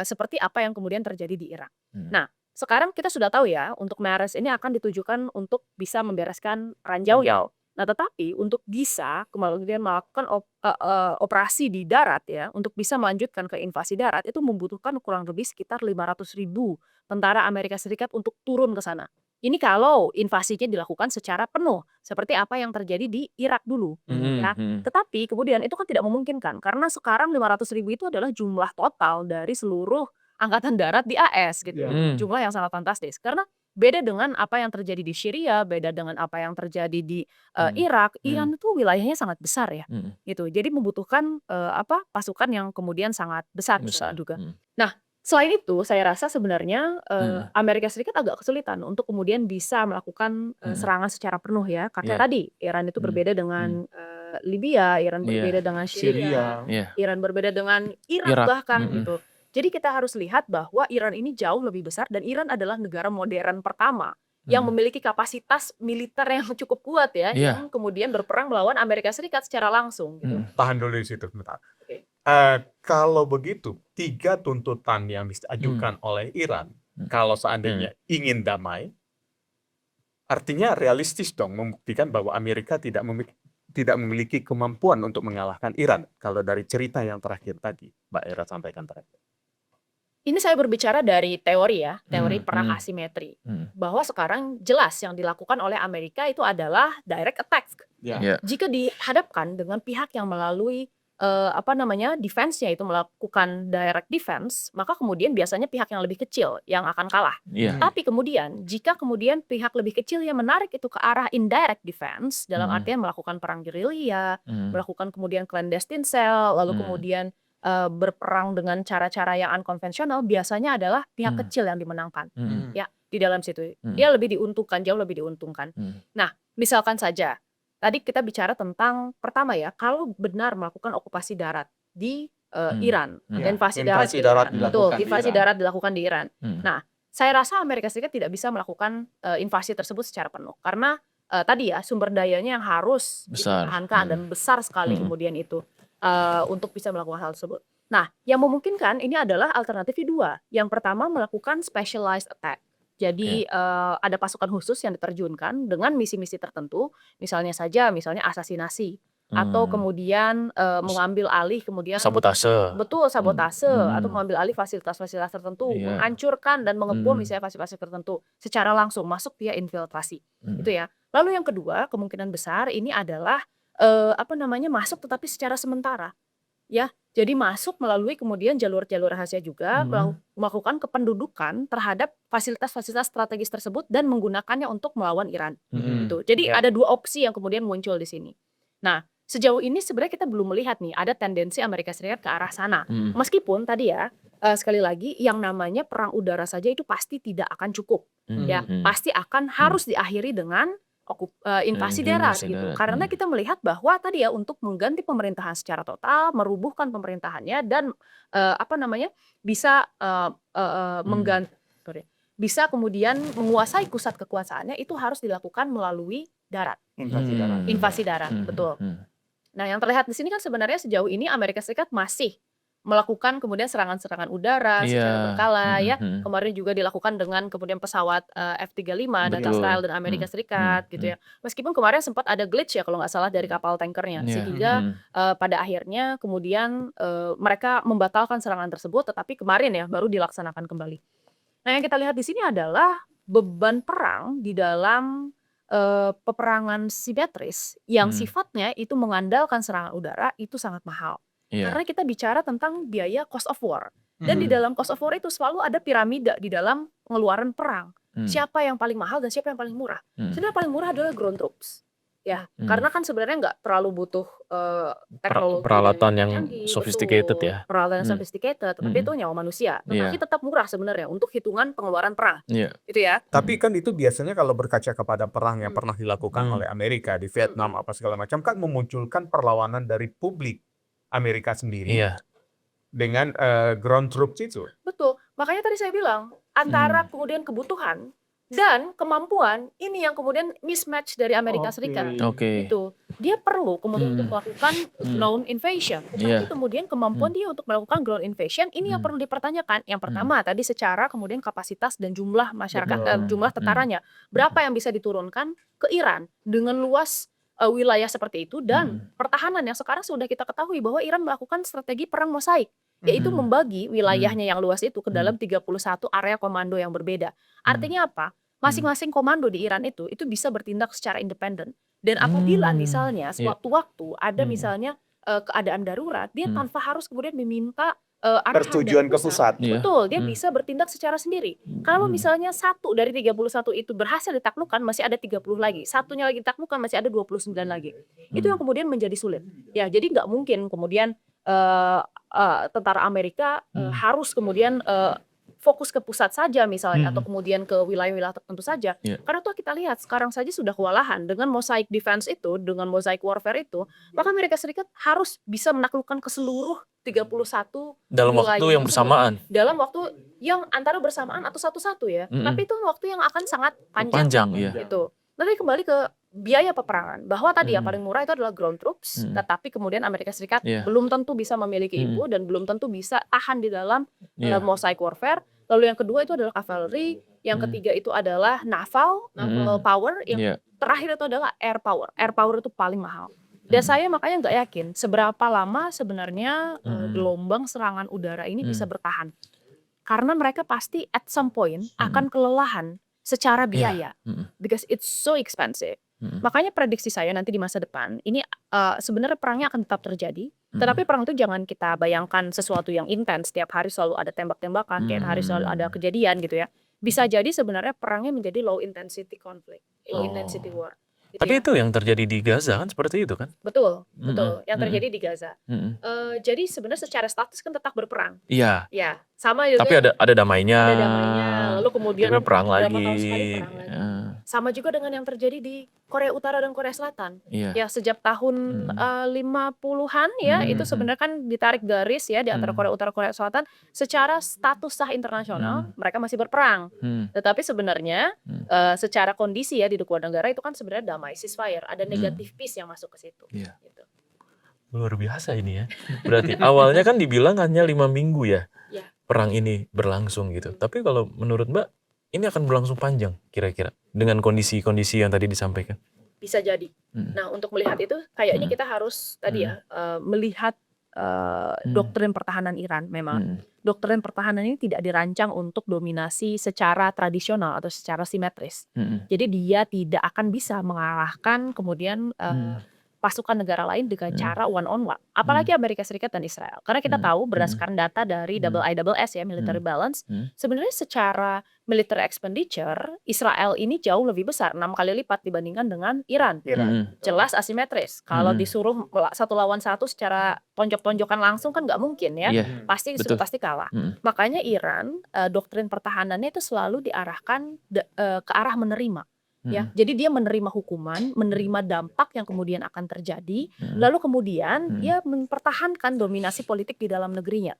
seperti apa yang kemudian terjadi di Irak. Nah, sekarang kita sudah tahu ya, untuk Mares ini akan ditujukan untuk bisa membereskan ranjau. Nah, tetapi untuk bisa kemudian melakukan operasi di darat ya, untuk bisa melanjutkan ke invasi darat itu membutuhkan kurang lebih sekitar 500.000 tentara Amerika Serikat untuk turun ke sana. Ini kalau invasinya dilakukan secara penuh, seperti apa yang terjadi di Irak dulu. Ya. Tetapi kemudian itu kan tidak memungkinkan, karena sekarang 500.000 itu adalah jumlah total dari seluruh angkatan darat di AS gitu. Jumlah yang sangat fantastis. Karena beda dengan apa yang terjadi di Syria, beda dengan apa yang terjadi di Irak. Iran itu wilayahnya sangat besar ya, gitu. Jadi membutuhkan pasukan yang kemudian sangat besar juga. Nah, selain itu saya rasa sebenarnya Amerika Serikat agak kesulitan untuk kemudian bisa melakukan serangan secara penuh ya. Karena tadi Iran itu berbeda dengan Libya, Iran berbeda dengan Syria, Iran berbeda dengan Irak bahkan gitu. Jadi kita harus lihat bahwa Iran ini jauh lebih besar dan Iran adalah negara modern pertama yang memiliki kapasitas militer yang cukup kuat ya, yang kemudian berperang melawan Amerika Serikat secara langsung gitu. Tahan dulu di situ bentar. Oke. Kalau begitu, 3 tuntutan yang diajukan oleh Iran, kalau seandainya ingin damai, artinya realistis dong membuktikan bahwa Amerika tidak memiliki kemampuan untuk mengalahkan Iran. Kalau dari cerita yang terakhir tadi, Mbak Ira sampaikan terakhir. Ini saya berbicara dari teori ya, teori perang asimetri. Bahwa sekarang jelas yang dilakukan oleh Amerika itu adalah direct attack. Ya. Jika dihadapkan dengan pihak yang melalui defense-nya itu melakukan direct defense, maka kemudian biasanya pihak yang lebih kecil yang akan kalah. Iya. Tapi kemudian jika kemudian pihak lebih kecil yang menarik itu ke arah indirect defense, dalam artian melakukan perang gerilya, melakukan kemudian clandestine cell, lalu kemudian berperang dengan cara-cara yang unkonvensional, biasanya adalah pihak kecil yang dimenangkan. Ya, di dalam situ dia lebih diuntungkan, jauh lebih diuntungkan. Nah, misalkan saja tadi kita bicara tentang pertama ya, kalau benar melakukan okupasi darat di Iran, Ya, invasi invasi darat darat di Iran, betul, dilakukan di invasi Iran. darat dilakukan di Iran. Nah, saya rasa Amerika Serikat tidak bisa melakukan invasi tersebut secara penuh karena tadi ya sumber dayanya yang harus Besar. dipertahankan dan besar sekali kemudian itu untuk bisa melakukan hal tersebut. Nah, yang memungkinkan ini adalah alternatif kedua. Yang pertama melakukan specialized attack. Jadi ada pasukan khusus yang diterjunkan dengan misi-misi tertentu, misalnya asasinasi atau kemudian mengambil alih kemudian Sabotase. betul sabotase atau mengambil alih fasilitas-fasilitas tertentu, Iya. menghancurkan dan mengebom misalnya fasilitas tertentu secara langsung masuk via infiltrasi. Itu ya. Lalu yang kedua, kemungkinan besar ini adalah masuk tetapi secara sementara. Ya, jadi masuk melalui kemudian jalur-jalur rahasia juga melakukan kependudukan terhadap fasilitas-fasilitas strategis tersebut dan menggunakannya untuk melawan Iran. Gitu. Jadi Ya. ada dua opsi yang kemudian muncul di sini. Nah, sejauh ini sebenarnya kita belum melihat nih ada tendensi Amerika Serikat ke arah sana. Meskipun tadi ya sekali lagi yang namanya perang udara saja itu pasti tidak akan cukup. Ya, pasti akan harus diakhiri dengan invasi darat Invasi gitu. darat. Karena kita melihat bahwa tadi ya untuk mengganti pemerintahan secara total, merubuhkan pemerintahannya dan bisa bisa kemudian menguasai pusat kekuasaannya itu harus dilakukan melalui darat. Invasi darat. Invasi darat, betul. Nah, yang terlihat di sini kan sebenarnya sejauh ini Amerika Serikat masih melakukan kemudian serangan-serangan udara secara berkala ya. Kemarin juga dilakukan dengan kemudian pesawat F-35 dan Betul. Israel dan Amerika Serikat gitu ya. Meskipun kemarin sempat ada glitch ya kalau nggak salah dari kapal tankernya Iya. sehingga pada akhirnya kemudian mereka membatalkan serangan tersebut tetapi kemarin ya baru dilaksanakan kembali. Nah, yang kita lihat di sini adalah beban perang di dalam peperangan simetris yang sifatnya itu mengandalkan serangan udara itu sangat mahal. Iya. Karena kita bicara tentang biaya cost of war. Dan di dalam cost of war itu selalu ada piramida di dalam pengeluaran perang. Siapa yang paling mahal dan siapa yang paling murah. Sebenarnya paling murah adalah ground troops. Ya, karena kan sebenarnya nggak terlalu butuh teknologi Peralatan yang canggih, sophisticated betul. ya. Peralatan yang sophisticated, tetapi itu nyawa manusia. Tetapi Iya. tetap murah sebenarnya untuk hitungan pengeluaran perang. Iya. Itu ya. Tapi kan itu biasanya kalau berkaca kepada perang yang pernah dilakukan oleh Amerika di Vietnam apa segala macam kan memunculkan perlawanan dari publik Amerika sendiri Iya. dengan ground troops itu. Betul. Makanya tadi saya bilang antara kemudian kebutuhan dan kemampuan ini yang kemudian mismatch dari Amerika Serikat. Oke. Itu dia perlu kemudian untuk melakukan ground invasion, tetapi Iya. kemudian kemampuan dia untuk melakukan ground invasion ini yang perlu dipertanyakan. Yang pertama tadi secara kemudian kapasitas dan jumlah masyarakat, jumlah tentaranya berapa yang bisa diturunkan ke Iran dengan luas wilayah seperti itu dan pertahanan yang sekarang sudah kita ketahui bahwa Iran melakukan strategi perang mosaik, yaitu membagi wilayahnya yang luas itu ke dalam 31 area komando yang berbeda. Artinya apa? Masing-masing komando di Iran itu bisa bertindak secara independen. Dan apabila misalnya sewaktu-waktu ada misalnya keadaan darurat, dia tanpa harus kemudian meminta arahan Persetujuan dari ke pusat. Iya. Betul, dia bisa bertindak secara sendiri. Kalau misalnya satu dari 31 itu berhasil ditaklukkan, masih ada 30 lagi. Satunya lagi ditaklukkan, masih ada 29 lagi. Itu yang kemudian menjadi sulit. Ya, jadi nggak mungkin kemudian tentara Amerika harus kemudian fokus ke pusat saja misalnya atau kemudian ke wilayah-wilayah tertentu saja. Iya. Karena tuh kita lihat sekarang saja sudah kewalahan dengan mosaic defense itu, dengan mosaic warfare itu, maka Amerika Serikat harus bisa menaklukkan ke seluruh 31 Dalam waktu wilayah yang bersamaan. dalam waktu yang antara bersamaan atau satu-satu ya. Tapi itu waktu yang akan sangat panjang. Panjang, iya. Gitu. Nanti kembali ke biaya peperangan bahwa tadi yang paling murah itu adalah ground troops, tetapi kemudian Amerika Serikat Iya. belum tentu bisa memiliki itu dan belum tentu bisa tahan di dalam Iya. mosaic warfare. Lalu yang kedua itu adalah cavalry, yang ketiga itu adalah naval power, yang Iya. terakhir itu adalah air power. Air power itu paling mahal. Dan saya makanya nggak yakin seberapa lama sebenarnya gelombang serangan udara ini bisa bertahan. Karena mereka pasti at some point akan kelelahan secara biaya. Because it's so expensive. Makanya prediksi saya nanti di masa depan ini sebenarnya perangnya akan tetap terjadi. Tetapi perang itu jangan kita bayangkan sesuatu yang intens, setiap hari selalu ada tembak-tembakan, tiap hari selalu ada kejadian gitu ya. Bisa jadi sebenarnya perangnya menjadi low intensity conflict, low intensity war. Gitu Tapi ya. itu yang terjadi di Gaza kan seperti itu kan? Betul, betul. Yang terjadi di Gaza. Jadi sebenarnya secara status kan tetap berperang. Iya. Ya, sama juga. Tapi ada damainya. Ada damainya. Lalu kemudian Tapi perang berapa lagi. tahun sekali perang lagi. Sama juga dengan yang terjadi di Korea Utara dan Korea Selatan. Iya. Ya sejak tahun 50-an ya itu sebenarnya kan ditarik garis ya di antara Korea Utara Korea Selatan secara status sah internasional mereka masih berperang. Tetapi sebenarnya secara kondisi ya di kedua negara itu kan sebenarnya damai, ceasefire, ada negative peace yang masuk ke situ. Iya. Gitu. Luar biasa ini ya. Berarti awalnya kan dibilang hanya 5 minggu ya Ya. perang ini berlangsung gitu. Tapi kalau menurut Mbak ini akan berlangsung panjang kira-kira dengan kondisi-kondisi yang tadi disampaikan. Bisa jadi. Nah untuk melihat itu kayaknya kita harus tadi ya melihat doktrin pertahanan Iran memang. Doktrin pertahanan ini tidak dirancang untuk dominasi secara tradisional atau secara simetris. Jadi dia tidak akan bisa mengalahkan kemudian pasukan negara lain dengan cara one on one. Apalagi Amerika Serikat dan Israel. Karena kita tahu berdasarkan data dari IISS ya, military balance, sebenarnya secara military expenditure Israel ini jauh lebih besar, 6 kali lipat dibandingkan dengan Iran. Jelas asimetris. Kalau disuruh satu lawan satu secara tonjok-tonjokan langsung kan nggak mungkin ya. Pasti betul. sudah pasti kalah. Makanya Iran doktrin pertahanannya itu selalu diarahkan ke arah menerima. Ya, jadi dia menerima hukuman, menerima dampak yang kemudian akan terjadi, lalu kemudian dia mempertahankan dominasi politik di dalam negerinya,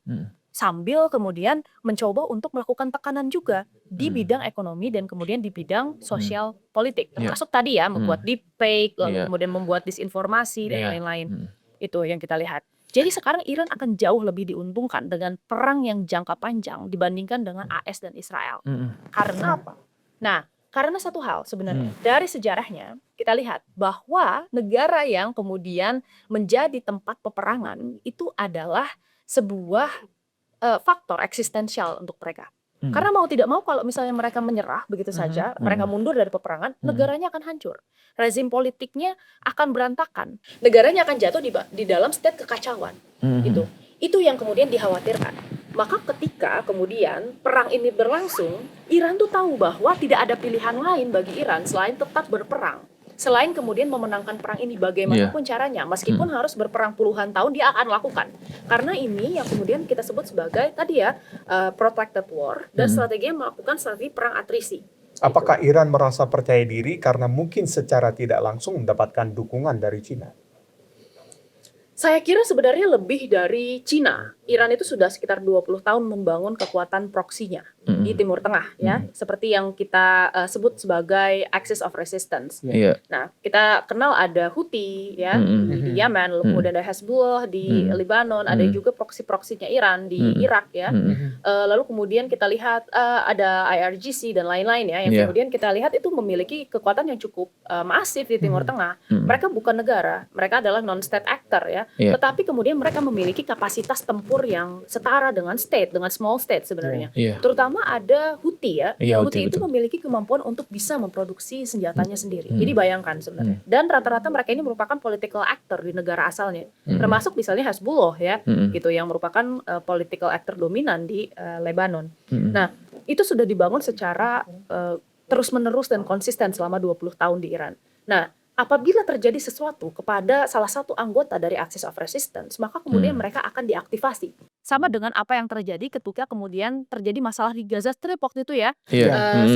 sambil kemudian mencoba untuk melakukan tekanan juga di bidang ekonomi dan kemudian di bidang sosial politik, termasuk tadi ya membuat deep fake, lalu kemudian membuat disinformasi dan lain-lain. Itu yang kita lihat. Jadi sekarang Iran akan jauh lebih diuntungkan dengan perang yang jangka panjang dibandingkan dengan AS dan Israel. Karena apa? Nah, karena satu hal sebenarnya, dari sejarahnya kita lihat bahwa negara yang kemudian menjadi tempat peperangan itu adalah sebuah faktor eksistensial untuk mereka. Karena mau tidak mau kalau misalnya mereka menyerah begitu saja, mereka mundur dari peperangan, negaranya akan hancur. Rezim politiknya akan berantakan. Negaranya akan jatuh di dalam state kekacauan. Gitu. Itu yang kemudian dikhawatirkan. Maka ketika kemudian perang ini berlangsung, Iran tuh tahu bahwa tidak ada pilihan lain bagi Iran selain tetap berperang. Selain kemudian memenangkan perang ini bagaimanapun caranya, meskipun harus berperang puluhan tahun dia akan lakukan. Karena ini yang kemudian kita sebut sebagai tadi ya protracted war dan strategi yang melakukan strategi perang atrisi. Apakah Iran merasa percaya diri karena mungkin secara tidak langsung mendapatkan dukungan dari Cina? Saya kira sebenarnya lebih dari Cina. Iran itu sudah sekitar 20 tahun membangun kekuatan proksinya di Timur Tengah ya, seperti yang kita sebut sebagai axis of resistance. Nah, kita kenal ada Houthi ya di Yaman, lalu kemudian ada Hezbollah di Lebanon, ada juga proksi-proksinya Iran di Irak ya. Lalu kemudian kita lihat ada IRGC dan lain-lain ya, yang kemudian kita lihat itu memiliki kekuatan yang cukup masif di Timur Tengah. Mereka bukan negara, mereka adalah non-state actor ya. Tetapi kemudian mereka memiliki kapasitas tempur yang setara dengan state, dengan small state sebenarnya. Terutama ada Houthi ya. Houthi itu memiliki kemampuan untuk bisa memproduksi senjatanya sendiri. Jadi bayangkan sebenarnya. Dan rata-rata mereka ini merupakan political actor di negara asalnya. Termasuk misalnya Hezbollah ya, gitu yang merupakan political actor dominan di Lebanon. Nah, itu sudah dibangun secara terus-menerus dan konsisten selama 20 tahun di Iran. Nah, apabila terjadi sesuatu kepada salah satu anggota dari Axis of Resistance, maka kemudian mereka akan diaktifasi. Sama dengan apa yang terjadi ketika kemudian terjadi masalah di Gaza Strip waktu itu ya,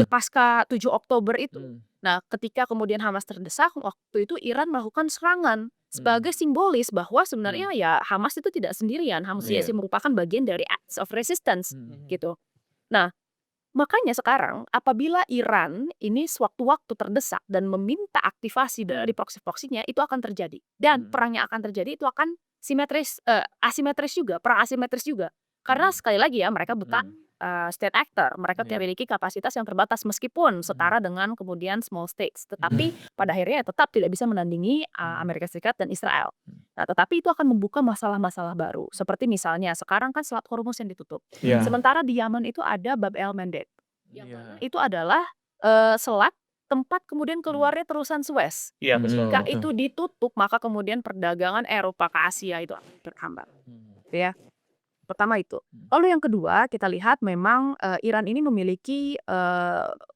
pasca 7 Oktober itu. Nah, ketika kemudian Hamas terdesak, waktu itu Iran melakukan serangan sebagai simbolis bahwa sebenarnya ya Hamas itu tidak sendirian, Hamas merupakan bagian dari Axis of Resistance gitu. Nah, makanya sekarang apabila Iran ini sewaktu-waktu terdesak dan meminta aktivasi dari proksi-proksinya, itu akan terjadi. Dan perang yang akan terjadi itu akan asimetris juga, perang asimetris juga. Karena sekali lagi ya mereka bukan state actor, mereka memiliki kapasitas yang terbatas meskipun setara dengan kemudian small states. Tetapi pada akhirnya tetap tidak bisa menandingi Amerika Serikat dan Israel. Nah, tetapi itu akan membuka masalah-masalah baru. Seperti misalnya sekarang kan Selat Hormuz yang ditutup. Sementara di Yaman itu ada Bab el Mandeb. Yang mana itu adalah selat tempat kemudian keluarnya terusan Suez. Iya, betul, Jika betul. itu ditutup, maka kemudian perdagangan Eropa ke Asia itu akan terhambat. Gitu ya. Pertama itu. Lalu yang kedua, kita lihat memang Iran ini memiliki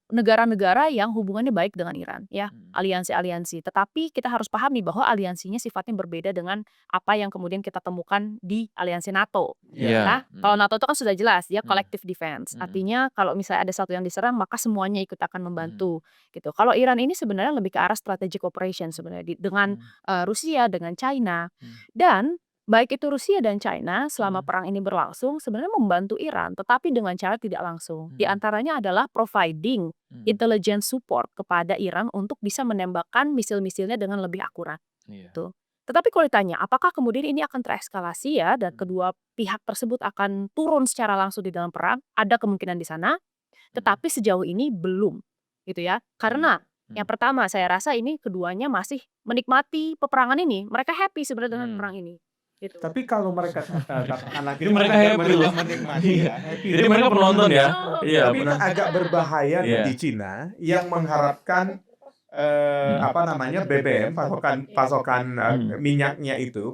negara-negara yang hubungannya baik dengan Iran, ya, aliansi-aliansi. Tetapi kita harus pahami bahwa aliansinya sifatnya berbeda dengan apa yang kemudian kita temukan di aliansi NATO. Iya. Kalau NATO itu kan sudah jelas, dia Hmm. collective defense. Hmm. Artinya kalau misalnya ada satu yang diserang, maka semuanya ikut akan membantu. Gitu. Kalau Iran ini sebenarnya lebih ke arah strategic operation sebenarnya dengan Rusia, dengan China, dan baik itu Rusia dan China selama perang ini berlangsung sebenarnya membantu Iran, tetapi dengan cara tidak langsung. Di antaranya adalah providing intelligence support kepada Iran untuk bisa menembakkan misil-misilnya dengan lebih akurat. Iya. Tuh. Tetapi kalau ditanya, apakah kemudian ini akan tereskalasi ya dan kedua pihak tersebut akan turun secara langsung di dalam perang? Ada kemungkinan di sana, tetapi sejauh ini belum, gitu ya. Karena yang pertama saya rasa ini keduanya masih menikmati peperangan ini. Mereka happy sebenarnya dengan perang ini. Gitu. Tapi kalau mereka katakanlah Jadi mereka happy loh. menikmati ya, happy. Jadi mereka penonton ya. Iya, Tapi benar. agak berbahaya Iya. di Cina yang mengharapkan BBM pasokan minyaknya itu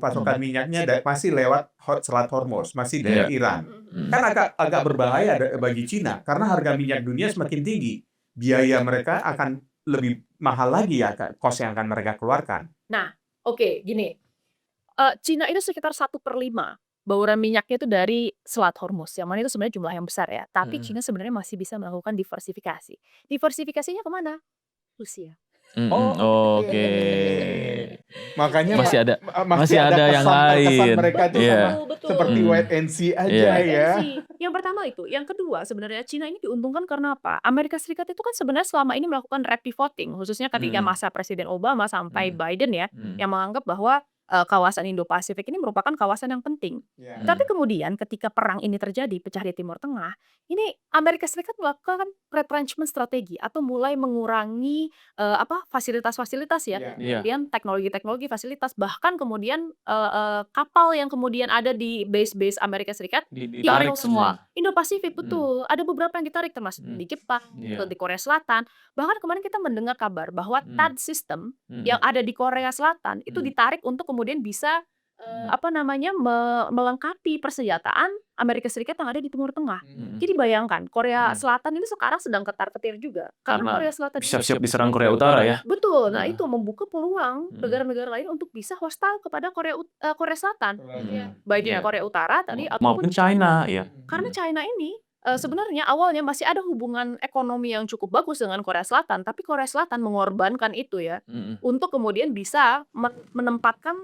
masih lewat Selat Hormuz, masih dari Iran. Kan agak berbahaya bagi Cina karena harga minyak dunia semakin tinggi, biaya mereka akan lebih mahal lagi ya, kos yang akan mereka keluarkan. Nah, oke, gini. Cina itu sekitar 1/5 bauran minyaknya itu dari Selat Hormuz, yang mana itu sebenarnya jumlah yang besar ya. Tapi Cina sebenarnya masih bisa melakukan diversifikasi. Diversifikasinya kemana? Rusia. Oke. Makanya Masih ada yang kesan lain. mereka tuh Iya. Betul. seperti wait and see aja ya. Yang pertama itu. Yang kedua sebenarnya Cina ini diuntungkan karena apa? Amerika Serikat itu kan sebenarnya selama ini melakukan red pivoting, khususnya ketika masa Presiden Obama sampai Biden ya, yang menganggap bahwa kawasan Indo-Pasifik ini merupakan kawasan yang penting. Tapi kemudian ketika perang ini terjadi, pecah di Timur Tengah, ini Amerika Serikat melakukan retrenchment strategi atau mulai mengurangi fasilitas-fasilitas ya, kemudian teknologi-teknologi fasilitas, bahkan kemudian kapal yang kemudian ada di base-base Amerika Serikat Ditarik semua. Indo-Pasifik betul, ada beberapa yang ditarik termasuk di Jepang, di Korea Selatan. Bahkan kemarin kita mendengar kabar bahwa THAAD system yang ada di Korea Selatan itu ditarik untuk kemudian bisa melengkapi persenjataan Amerika Serikat yang ada di Timur Tengah. Jadi bayangkan Korea Selatan ini sekarang sedang ketar-ketir juga karena Korea Selatan siap-siap diserang Korea Utara ya. betul. Nah, itu membuka peluang negara-negara lain untuk bisa hostile kepada Korea Selatan. Baik di Korea Utara tadi Maupun ataupun China ya. karena China ini sebenarnya awalnya masih ada hubungan ekonomi yang cukup bagus dengan Korea Selatan, tapi Korea Selatan mengorbankan itu ya untuk kemudian bisa menempatkan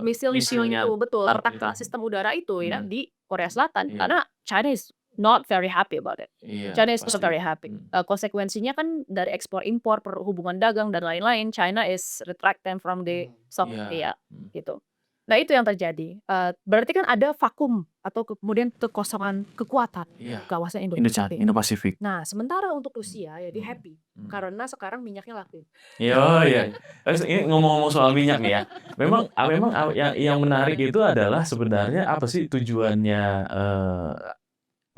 misil-misilnya itu betul, letak sistem udara itu ya di Korea Selatan karena China is not very happy about it. China is not very happy. Konsekuensinya kan dari ekspor impor, perhubungan dagang dan lain-lain, China is retracting from the South Korea gitu. Nah, itu yang terjadi. Berarti kan ada vakum atau kemudian kekosongan kekuatan kawasan Indo-Pasifik. Nah, sementara untuk Rusia ya dia happy karena sekarang minyaknya laku. Iya. Ini ngomong-ngomong soal minyak nih ya. Memang yang menarik itu adalah sebenarnya apa sih tujuannya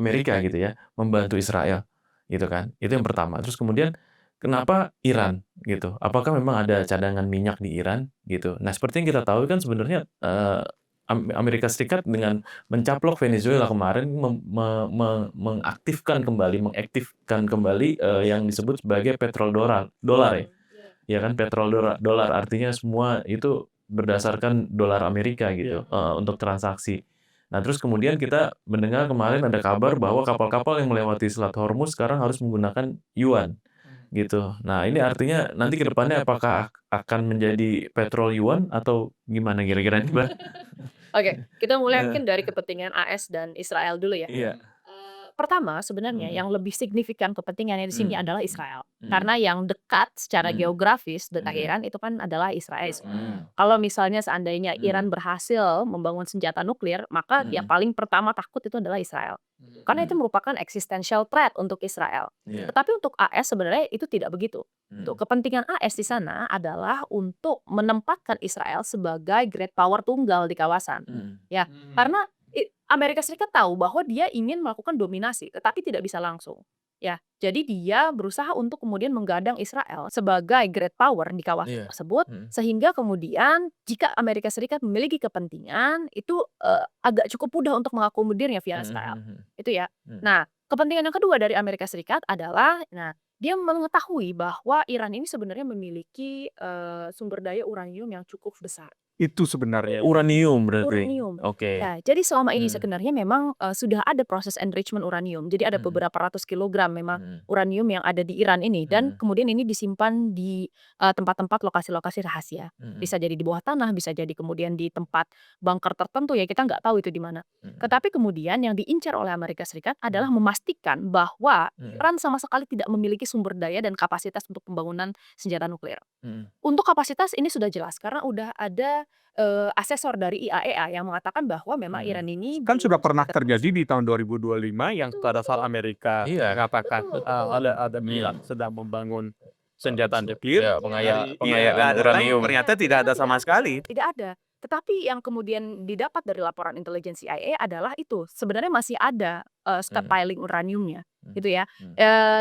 Amerika gitu ya, membantu Israel gitu kan. Itu yang pertama. Terus kemudian kenapa Iran gitu? Apakah memang ada cadangan minyak di Iran gitu? Nah, seperti yang kita tahu kan sebenarnya Amerika Serikat dengan mencaplok Venezuela kemarin mengaktifkan kembali yang disebut sebagai petrodolar ya. Ya kan, petrodolar artinya semua itu berdasarkan dolar Amerika gitu untuk transaksi. Nah, terus kemudian kita mendengar kemarin ada kabar bahwa kapal-kapal yang melewati Selat Hormuz sekarang harus menggunakan yuan gitu. Nah, ini artinya nanti ke depannya apakah akan menjadi petrol yuan atau gimana kira-kira nih, Mbak? Oke, kita mulai mungkin dari kepentingan AS dan Israel dulu ya. Iya. Pertama sebenarnya yang lebih signifikan kepentingannya di sini adalah Israel. Karena yang dekat secara geografis dengan Iran itu kan adalah Israel. Kalau misalnya seandainya Iran berhasil membangun senjata nuklir, maka yang paling pertama takut itu adalah Israel. Karena itu merupakan existential threat untuk Israel. Tetapi untuk AS sebenarnya itu tidak begitu. Untuk kepentingan AS di sana adalah untuk menempatkan Israel sebagai great power tunggal di kawasan. Ya, karena Amerika Serikat tahu bahwa dia ingin melakukan dominasi, tetapi tidak bisa langsung. Ya, jadi dia berusaha untuk kemudian menggadang Israel sebagai great power di kawasan Iya. tersebut, sehingga kemudian jika Amerika Serikat memiliki kepentingan, itu agak cukup mudah untuk mengakomodirnya via Israel. Itu ya. Nah, kepentingan yang kedua dari Amerika Serikat adalah, nah, dia mengetahui bahwa Iran ini sebenarnya memiliki sumber daya uranium yang cukup besar. Itu sebenarnya. Uranium berarti. Uranium. Oke. Ya, jadi selama ini Hmm. sebenarnya memang sudah ada proses enrichment uranium. Jadi ada beberapa ratus kilogram memang uranium yang ada di Iran ini, dan kemudian ini disimpan di tempat-tempat lokasi-lokasi rahasia. Bisa jadi di bawah tanah, bisa jadi kemudian di tempat bunker tertentu, ya kita nggak tahu itu di mana. Tetapi kemudian yang diincar oleh Amerika Serikat adalah memastikan bahwa Iran sama sekali tidak memiliki sumber daya dan kapasitas untuk pembangunan senjata nuklir. Untuk kapasitas ini sudah jelas karena udah ada asesor dari IAEA yang mengatakan bahwa memang Iran ini Kan sudah belum pernah sampai terjadi di tahun 2025 yang pada saat Amerika Iya. mengatakan Betul. ada Iran sedang membangun senjata nuklir. Ya, Dari pengayaan IAEA uranium. ternyata tidak ada sama sekali. Tidak ada. Tetapi yang kemudian didapat dari laporan intelijen CIA adalah itu sebenarnya masih ada stockpiling uraniumnya, gitu ya.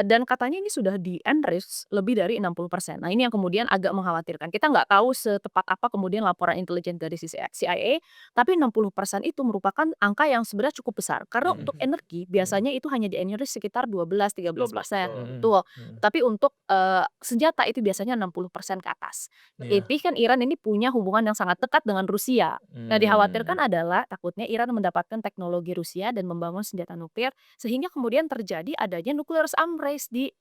Dan katanya ini sudah di-enrich lebih dari 60%. Nah, ini yang kemudian agak mengkhawatirkan. Kita nggak tahu setepat apa kemudian laporan intelijen dari CIA, tapi 60% itu merupakan angka yang sebenarnya cukup besar. Karena untuk energi biasanya itu hanya di-enrich sekitar 12-13%. Betul. Tapi untuk senjata itu biasanya 60% ke atas. Tapi kan Iran ini punya hubungan yang sangat dekat dengan Rusia. Nah, dikhawatirkan adalah takutnya Iran mendapatkan teknologi Rusia dan membangun senjata nuklir, sehingga kemudian terjadi adanya nuclear arms race di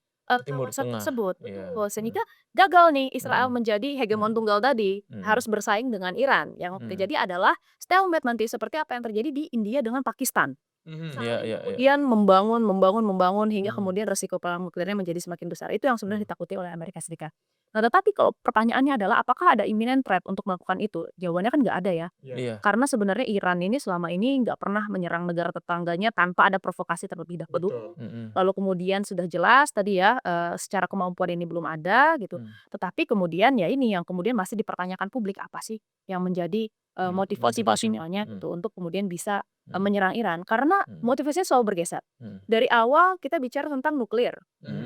Timur kawasan Tengah. tersebut. Iya. Betul. Sehingga gagal nih Israel menjadi hegemon tunggal tadi, harus bersaing dengan Iran. Yang terjadi adalah stalemate nanti seperti apa yang terjadi di India dengan Pakistan. Iya. Kemudian membangun hingga kemudian resiko perang nuklirnya menjadi semakin besar. Itu yang sebenarnya ditakuti oleh Amerika Serikat. Nah, tetapi kalau pertanyaannya adalah apakah ada imminent threat untuk melakukan itu? Jawabannya kan nggak ada ya. Iya. Karena sebenarnya Iran ini selama ini nggak pernah menyerang negara tetangganya tanpa ada provokasi terlebih dahulu. Lalu kemudian sudah jelas tadi ya, secara kemampuan ini belum ada gitu. Tetapi kemudian ya ini yang kemudian masih dipertanyakan publik, apa sih yang menjadi motivasinya gitu untuk kemudian bisa menyerang Iran. Karena motivasinya selalu bergeser. Dari awal kita bicara tentang nuklir.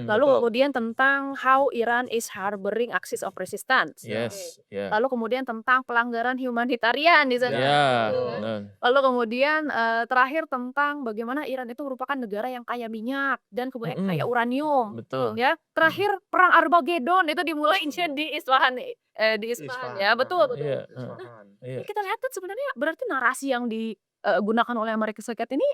Lalu kemudian tentang how Iran is harboring axis of resistance. Yes. Ya. Lalu kemudian tentang pelanggaran humanitarian di sana. Ya. Gitu kan. benar. Lalu kemudian terakhir tentang bagaimana Iran itu merupakan negara yang kaya minyak dan kemudian kaya uranium. Betul. Ya, terakhir perang Armageddon itu dimulainya di Isfahan, ya, betul. Iya. Iya. Kita lihat kan sebenarnya berarti narasi yang digunakan oleh Amerika Serikat ini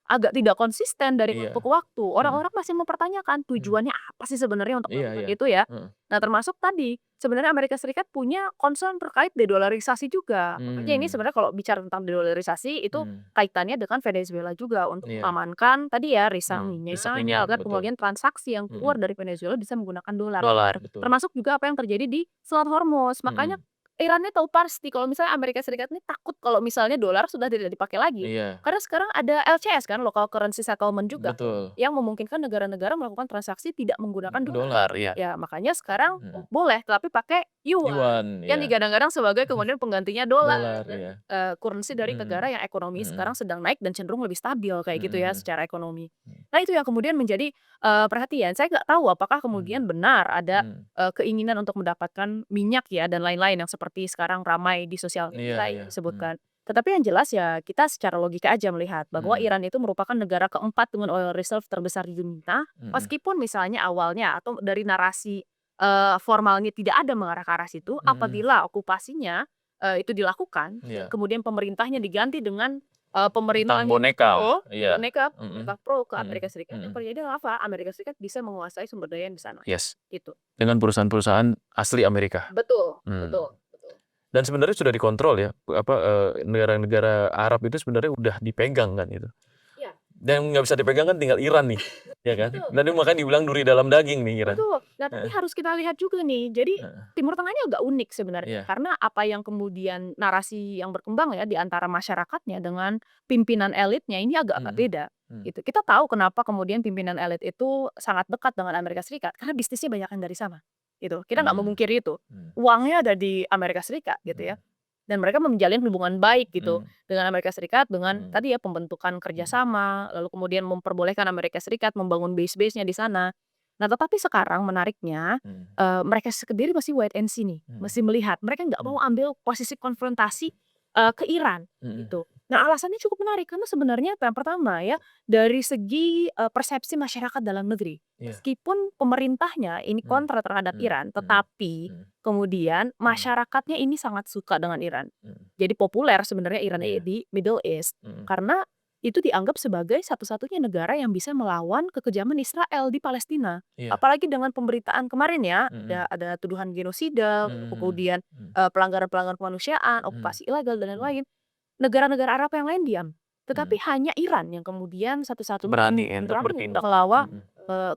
agak tidak konsisten dari Iya. waktu ke waktu. Orang-orang masih mempertanyakan tujuannya apa sih sebenarnya untuk Iya, melakukan iya. itu ya. Nah, termasuk tadi sebenarnya Amerika Serikat punya concern terkait dedolarisasi juga. Makanya ini sebenarnya kalau bicara tentang dedolarisasi itu kaitannya dengan Venezuela juga untuk Iya. mengamankan tadi ya risak Risak minyaknya minyak, agar betul. kemudian transaksi yang keluar dari Venezuela bisa menggunakan dolar. Betul. Termasuk juga apa yang terjadi di Selat Hormuz. Makanya Iran ini tahu pasti kalau misalnya Amerika Serikat ini takut kalau misalnya dolar sudah tidak dipakai lagi. Iya. Karena sekarang ada LCS kan, local currency settlement juga, Betul. yang memungkinkan negara-negara melakukan transaksi tidak menggunakan dolar. Dolar, ya. Ya, makanya sekarang boleh, tapi pakai yuan. Yuan, Yang ya. digadang-gadang sebagai kemudian penggantinya dolar. Dolar, ya. Currency dari negara yang ekonomi sekarang sedang naik dan cenderung lebih stabil kayak gitu ya secara ekonomi. Nah, itu yang kemudian menjadi perhatian. Saya nggak tahu apakah kemudian benar ada keinginan untuk mendapatkan minyak ya dan lain-lain yang seperti sekarang ramai di sosial media Iya. disebutkan. Tetapi yang jelas ya kita secara logika aja melihat bahwa Iran itu merupakan negara keempat dengan oil reserve terbesar di dunia. Meskipun misalnya awalnya atau dari narasi formalnya tidak ada mengarah ke arah situ, apabila okupasinya itu dilakukan, Iya. kemudian pemerintahnya diganti dengan pemerintah Tentang boneka. Iya. boneka pro ke Amerika Serikat. Yang terjadi adalah apa? Amerika Serikat bisa menguasai sumber daya di sana. Yes. Gitu. Dengan perusahaan-perusahaan asli Amerika. Betul, betul. Dan sebenarnya sudah dikontrol ya, negara-negara Arab itu sebenarnya udah dipegang kan itu. Iya. Dan nggak bisa dipegang kan tinggal Iran nih, ya kan? Betul. Dan makanya dibilang duri dalam daging nih Iran. Betul. Nah, tapi harus kita lihat juga nih. Jadi Timur Tengah ini agak unik sebenarnya. Iya. Karena apa yang kemudian narasi yang berkembang ya di antara masyarakatnya dengan pimpinan elitnya ini agak beda. Gitu. Kita tahu kenapa kemudian pimpinan elit itu sangat dekat dengan Amerika Serikat karena bisnisnya banyak yang dari sana. Gitu. Kita nggak memungkiri itu. Uangnya ada di Amerika Serikat gitu ya. dan mereka menjalin hubungan baik gitu dengan Amerika Serikat dengan Hmm. tadi ya pembentukan kerjasama, lalu kemudian memperbolehkan Amerika Serikat membangun base-base-nya di sana. Nah, tetapi sekarang menariknya mereka sendiri masih wait and see nih, masih melihat. Mereka nggak mau ambil posisi konfrontasi ke Iran gitu. Nah, alasannya cukup menarik karena sebenarnya yang pertama ya dari segi persepsi masyarakat dalam negeri. Iya. Meskipun pemerintahnya ini kontra terhadap Iran, tetapi kemudian masyarakatnya ini sangat suka dengan Iran. Jadi populer sebenarnya Iran Iya. di Middle East karena itu dianggap sebagai satu-satunya negara yang bisa melawan kekejaman Israel di Palestina. Iya. Apalagi dengan pemberitaan kemarin ya, Mm-mm. ada tuduhan genosida, Mm-mm. kemudian pelanggaran-pelanggaran kemanusiaan, okupasi ilegal dan lain-lain. Negara-negara Arab yang lain diam. Tetapi hanya Iran yang kemudian satu-satunya Berani untuk berani bertindak. melawan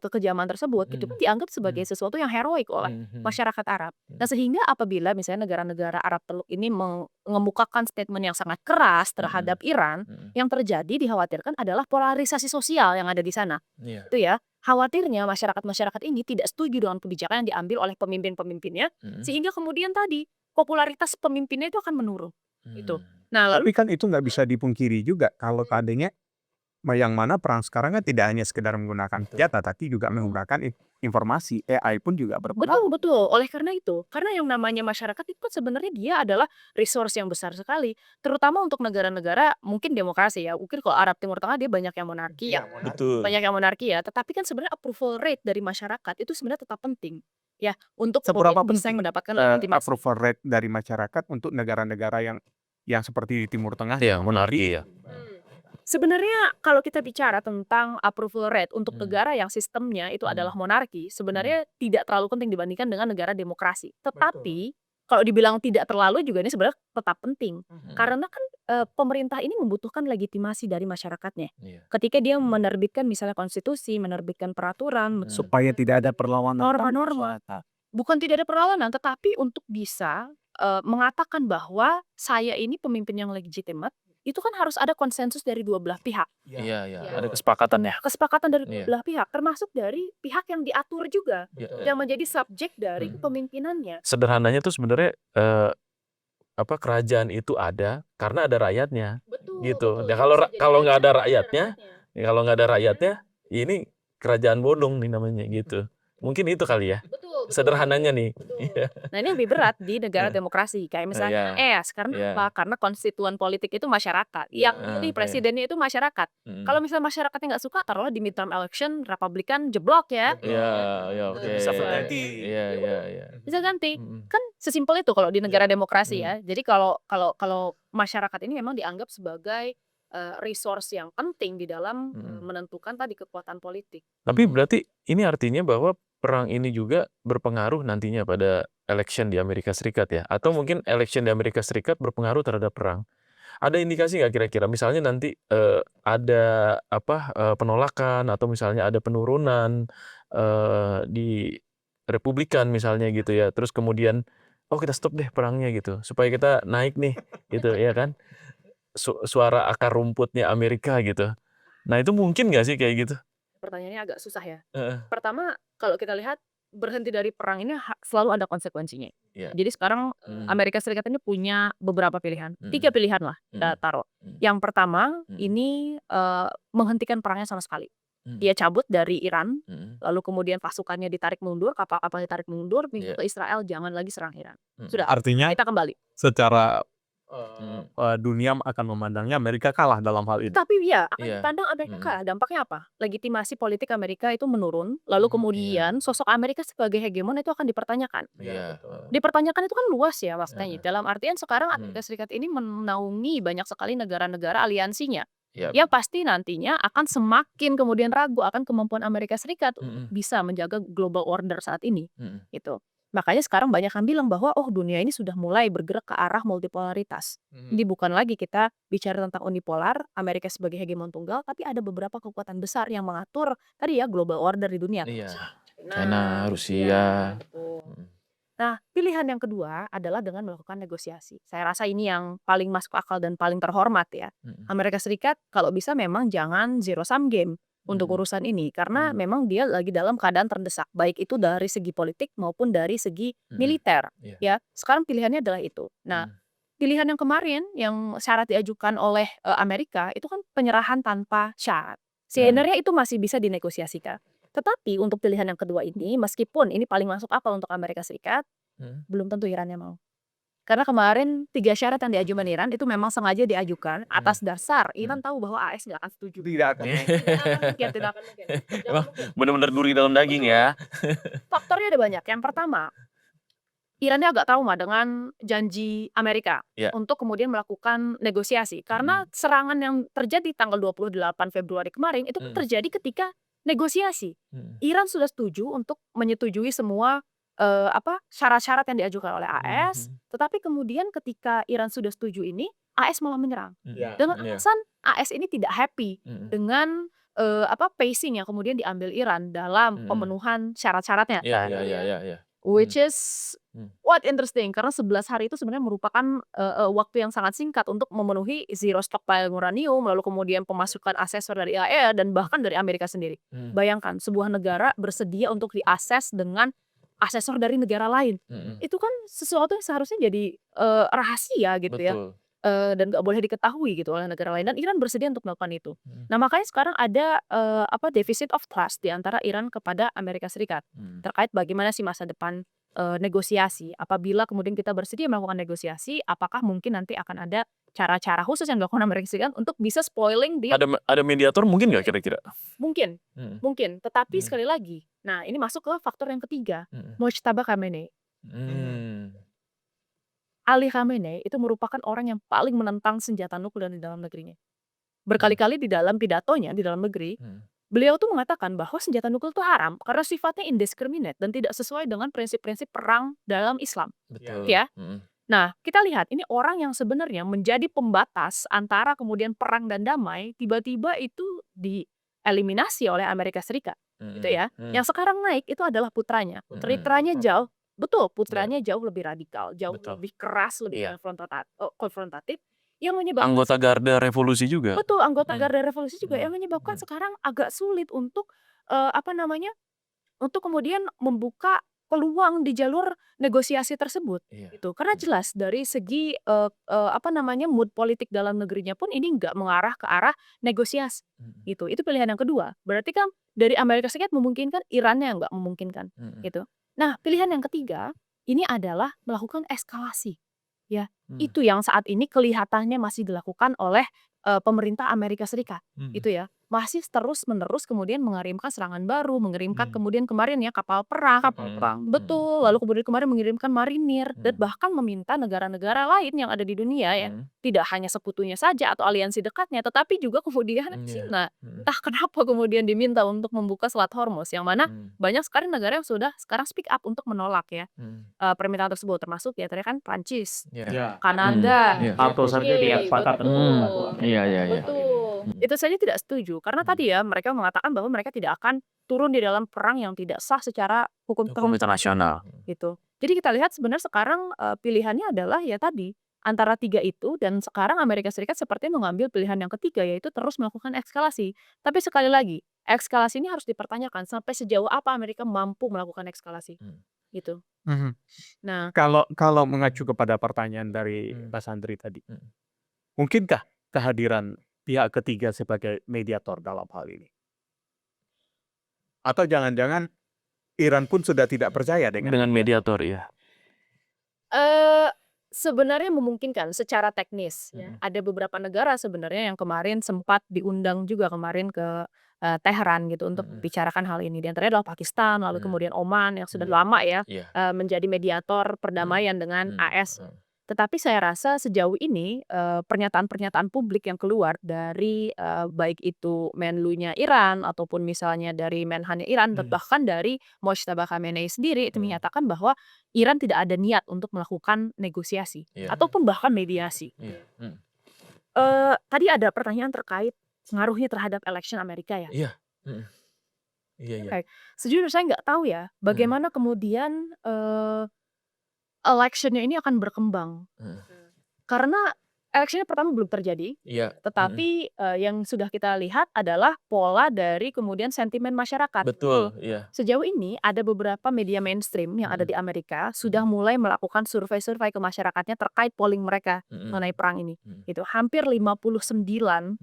kekejaman tersebut. Itu kan dianggap sebagai Mm. sesuatu yang heroik oleh masyarakat Arab. Nah, sehingga apabila misalnya negara-negara Arab Teluk ini mengemukakan statement yang sangat keras terhadap Iran, yang terjadi dikhawatirkan adalah polarisasi sosial yang ada di sana. Iya. Itu ya. Khawatirnya masyarakat-masyarakat ini tidak setuju dengan kebijakan yang diambil oleh pemimpin-pemimpinnya, sehingga kemudian tadi popularitas pemimpinnya itu akan menurun. Itu. Nah, lalu Tapi kan itu nggak bisa dipungkiri juga kalau seandainya yang mana perang sekarang kan tidak hanya sekedar menggunakan senjata, tapi juga menggunakan informasi. AI pun juga berpengaruh. betul. Oleh karena itu, karena yang namanya masyarakat itu kan sebenarnya dia adalah resource yang besar sekali, terutama untuk negara-negara mungkin demokrasi ya. Mungkin kalau Arab Timur Tengah dia banyak yang monarki ya. Betul. Banyak yang monarki ya, tetapi kan sebenarnya approval rate dari masyarakat itu sebenarnya tetap penting ya untuk Seberapa kemudian bisa penting mendapatkan legitimasi. approval rate dari masyarakat untuk negara-negara yang seperti di Timur Tengah? Iya, monarki ya. Sebenarnya kalau kita bicara tentang approval rate untuk negara yang sistemnya itu adalah monarki, sebenarnya tidak terlalu penting dibandingkan dengan negara demokrasi. Tetapi kalau dibilang tidak terlalu juga ini sebenarnya tetap penting. Karena kan pemerintah ini membutuhkan legitimasi dari masyarakatnya. Iya. Ketika dia menerbitkan misalnya konstitusi, menerbitkan peraturan, Supaya tidak ada perlawanan. norma-norma. Bukan tidak ada perlawanan, tetapi untuk bisa mengatakan bahwa saya ini pemimpin yang legitimate, itu kan harus ada konsensus dari dua belah pihak. Iya, iya. Ya. Ada Kesepakatan ya. Kesepakatan dari dua Iya. belah pihak, termasuk dari pihak yang diatur juga, Iya. yang menjadi subjek dari kepemimpinannya. Sederhananya tuh sebenarnya kerajaan itu ada karena ada rakyatnya. Betul. Gitu. betul. Nah, Itu kalau bisa jadi kalau nggak ada rakyat, rakyatnya, ya kalau nggak ada rakyatnya, ini kerajaan bodong nih namanya gitu. Mungkin itu kali ya. Betul. Sederhananya nih. Iya. Nah, ini lebih berat di negara demokrasi. Kayak misalnya karena Iya. apa? Karena konstituen politik itu masyarakat. Yang pilih iya. presidennya itu masyarakat. Kalau misalnya masyarakatnya nggak suka, taruhlah di midterm election, Republikan jeblok ya. Iya, oke. Bisa terjadi. Iya. Bisa ganti. Mm-mm. Kan sesimpel itu kalau di negara demokrasi ya. Jadi kalau masyarakat ini memang dianggap sebagai resource yang penting di dalam menentukan tadi kekuatan politik. Tapi berarti ini artinya bahwa perang ini juga berpengaruh nantinya pada election di Amerika Serikat ya? Atau mungkin election di Amerika Serikat berpengaruh terhadap perang? Ada indikasi nggak kira-kira? Misalnya nanti ada penolakan atau misalnya ada penurunan di Republikan misalnya gitu ya. Terus kemudian, oh kita stop deh perangnya gitu, supaya kita naik nih gitu ya kan? Suara akar rumputnya Amerika gitu. Nah itu mungkin nggak sih kayak gitu? Pertanyaannya agak susah ya. Heeh. Pertama, kalau kita lihat berhenti dari perang ini selalu ada konsekuensinya. Iya. Jadi sekarang Amerika Serikat ini punya beberapa pilihan. 3 pilihan lah kita taruh. Yang pertama ini menghentikan perangnya sama sekali. Dia cabut dari Iran, lalu kemudian pasukannya ditarik mundur, kapal-kapal ditarik mundur, Iya. ke Israel, jangan lagi serang Iran. Sudah, Artinya kita kembali. secara dunia akan memandangnya Amerika kalah dalam hal ini. Tapi ya akan Iya. dipandang Amerika kalah. Dampaknya apa? Legitimasi politik Amerika itu menurun, lalu kemudian sosok Amerika sebagai hegemon itu akan dipertanyakan. Iya. Dipertanyakan itu kan luas ya maknanya. Dalam artian sekarang Amerika Serikat ini menaungi banyak sekali negara-negara aliansinya. Iya. Yang pasti nantinya akan semakin kemudian ragu akan kemampuan Amerika Serikat untuk bisa menjaga global order saat ini. Gitu. Makanya sekarang banyak yang bilang bahwa dunia ini sudah mulai bergerak ke arah multipolaritas. Jadi bukan lagi kita bicara tentang unipolar, Amerika sebagai hegemon tunggal, tapi ada beberapa kekuatan besar yang mengatur tadi ya global order di dunia. Iya. China, China, Rusia. gitu. Nah, pilihan yang kedua adalah dengan melakukan negosiasi. Saya rasa ini yang paling masuk akal dan paling terhormat ya. Amerika Serikat kalau bisa memang jangan zero sum game untuk urusan ini karena memang dia lagi dalam keadaan terdesak, baik itu dari segi politik maupun dari segi militer. Iya. Ya, sekarang pilihannya adalah itu. Nah, pilihan yang kemarin yang syarat diajukan oleh Amerika itu kan penyerahan tanpa syarat. Sebenarnya itu masih bisa dinegosiasikan. Tetapi untuk pilihan yang kedua ini, meskipun ini paling masuk akal untuk Amerika Serikat, belum tentu Irannya mau. Karena kemarin 3 syarat yang diajukan Iran itu memang sengaja diajukan atas dasar Iran tahu bahwa AS nggak akan setuju. Tidak akan. Tidak akan mungkin. Emang benar-benar duri dalam daging ya. Faktornya ada banyak. Yang pertama, Irannya agak trauma dengan janji Amerika Ya. untuk kemudian melakukan negosiasi. Karena serangan yang terjadi tanggal 28 Februari kemarin itu kan terjadi ketika negosiasi. Iran sudah setuju untuk menyetujui semua syarat-syarat yang diajukan oleh AS, tetapi kemudian ketika Iran sudah setuju ini, AS malah menyerang. Dengan alasan AS ini tidak happy dengan pacing yang kemudian diambil Iran dalam pemenuhan syarat-syaratnya. Ya. Which is what interesting karena 11 hari itu sebenarnya merupakan waktu yang sangat singkat untuk memenuhi zero stockpile uranium, lalu kemudian pemasukan asesor dari IAEA dan bahkan dari Amerika sendiri. Bayangkan sebuah negara bersedia untuk diakses dengan asesor dari negara lain. Itu kan sesuatu yang seharusnya jadi rahasia gitu ya. Betul. Dan nggak boleh diketahui gitu oleh negara lain dan Iran bersedia untuk melakukan itu. Nah makanya sekarang ada deficit of trust di antara Iran kepada Amerika Serikat terkait bagaimana sih masa depan negosiasi. Apabila kemudian kita bersedia melakukan negosiasi, apakah mungkin nanti akan ada cara-cara khusus yang dilakukan Amerika Serikat untuk bisa spoiling deal? Ada mediator mungkin nggak kira-kira? Mungkin, tetapi sekali lagi, nah ini masuk ke faktor yang ketiga, Mojtaba Khamenei. Ali Khamenei itu merupakan orang yang paling menentang senjata nuklir di dalam negerinya. Berkali-kali di dalam pidatonya di dalam negeri, beliau tuh mengatakan bahwa senjata nuklir itu haram karena sifatnya indiscriminate dan tidak sesuai dengan prinsip-prinsip perang dalam Islam. Betul. Ya. Nah, kita lihat ini orang yang sebenarnya menjadi pembatas antara kemudian perang dan damai, tiba-tiba itu dieliminasi oleh Amerika Serikat, gitu ya. Yang sekarang naik itu adalah putranya. Putranya putranya jauh lebih radikal, jauh Betul. lebih keras, lebih Iya. konfrontatif, yang menyebabkan Anggota Garda Revolusi juga. betul anggota Garda Revolusi juga yang menyebabkan sekarang agak sulit untuk untuk kemudian membuka peluang di jalur negosiasi tersebut. Iya. Gitu. Karena jelas dari segi mood politik dalam negerinya pun ini nggak mengarah ke arah negosiasi. Gitu. Itu pilihan yang kedua. Berarti kan dari Amerika Serikat memungkinkan, Irannya yang nggak memungkinkan. Gitu. Nah, pilihan yang ketiga ini adalah melakukan eskalasi. Ya, itu yang saat ini kelihatannya masih dilakukan oleh pemerintah Amerika Serikat. Itu ya. Masih terus-menerus kemudian mengirimkan serangan baru, mengirimkan kemudian kemarin ya kapal perang. Betul, lalu kemudian kemarin mengirimkan marinir dan bahkan meminta negara-negara lain yang ada di dunia ya, tidak hanya sekutunya saja atau aliansi dekatnya, tetapi juga kemudian Cina. Entah kenapa kemudian diminta untuk membuka Selat Hormuz, yang mana banyak sekali negara yang sudah sekarang speak up untuk menolak ya permintaan tersebut, termasuk ya tadi kan Prancis, Kanada, Atau saja dia sepakat. Iya. betul. Itu saja tidak setuju karena tadi ya mereka mengatakan bahwa mereka tidak akan turun di dalam perang yang tidak sah secara hukum Internasional. gitu. Jadi kita lihat sebenarnya sekarang pilihannya adalah ya tadi antara 3 itu, dan sekarang Amerika Serikat sepertinya mengambil pilihan yang ketiga yaitu terus melakukan eskalasi. Tapi sekali lagi, eskalasi ini harus dipertanyakan sampai sejauh apa Amerika mampu melakukan eskalasi. Gitu. Nah, Kalau mengacu kepada pertanyaan dari Mas Andri tadi, mungkinkah kehadiran pihak ketiga sebagai mediator dalam hal ini? Atau jangan-jangan Iran pun sudah tidak percaya dengan mediator ya. sebenarnya memungkinkan secara teknis ya. Ada beberapa negara sebenarnya yang kemarin sempat diundang juga kemarin ke Teheran gitu untuk membicarakan hal ini. Di antaranya adalah Pakistan, lalu kemudian Oman yang sudah lama ya menjadi mediator perdamaian dengan AS. Tetapi saya rasa sejauh ini pernyataan-pernyataan publik yang keluar dari baik itu Menlunya Iran ataupun misalnya dari Menhannya Iran, bahkan dari Mojtaba Khamenei sendiri itu menyatakan bahwa Iran tidak ada niat untuk melakukan negosiasi ataupun bahkan mediasi. Tadi ada pertanyaan terkait pengaruhnya terhadap election Amerika ya. Iya. Oke. Sejujurnya saya nggak tahu ya bagaimana kemudian electionnya ini akan berkembang. Karena Election pertama belum terjadi, Iya. tetapi yang sudah kita lihat adalah pola dari kemudian sentimen masyarakat. Betul, iya. Sejauh ini ada beberapa media mainstream yang ada di Amerika sudah mulai melakukan survei-survei ke masyarakatnya terkait polling mereka mengenai perang ini. Itu hampir 59%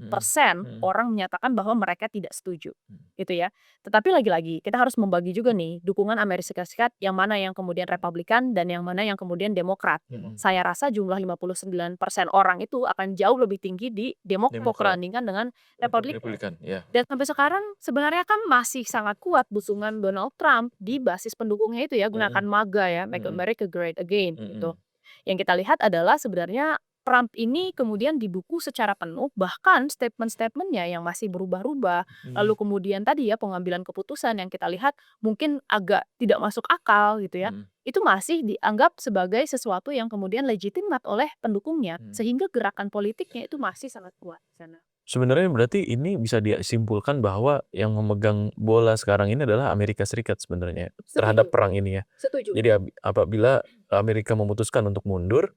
orang menyatakan bahwa mereka tidak setuju. Gitu ya. Tetapi lagi-lagi kita harus membagi juga nih dukungan Amerika Serikat yang mana yang kemudian Republikan dan yang mana yang kemudian Demokrat. Saya rasa jumlah 59% orang itu akan jauh lebih tinggi di Demokrat dibandingkan dengan Republikan. Republikan, ya. Dan sampai sekarang sebenarnya kan masih sangat kuat dukungan Donald Trump di basis pendukungnya itu ya, gunakan MAGA ya, Make America Great Again gitu. Yang kita lihat adalah sebenarnya Trump ini kemudian didukung secara penuh, bahkan statement-statementnya yang masih berubah-ubah. Lalu kemudian tadi ya pengambilan keputusan yang kita lihat mungkin agak tidak masuk akal gitu ya. Itu masih dianggap sebagai sesuatu yang kemudian legitimat oleh pendukungnya. Sehingga gerakan politiknya itu masih sangat kuat di sana. Sebenarnya berarti ini bisa disimpulkan bahwa yang memegang bola sekarang ini adalah Amerika Serikat sebenarnya terhadap perang ini ya. Setuju. Jadi apabila Amerika memutuskan untuk mundur,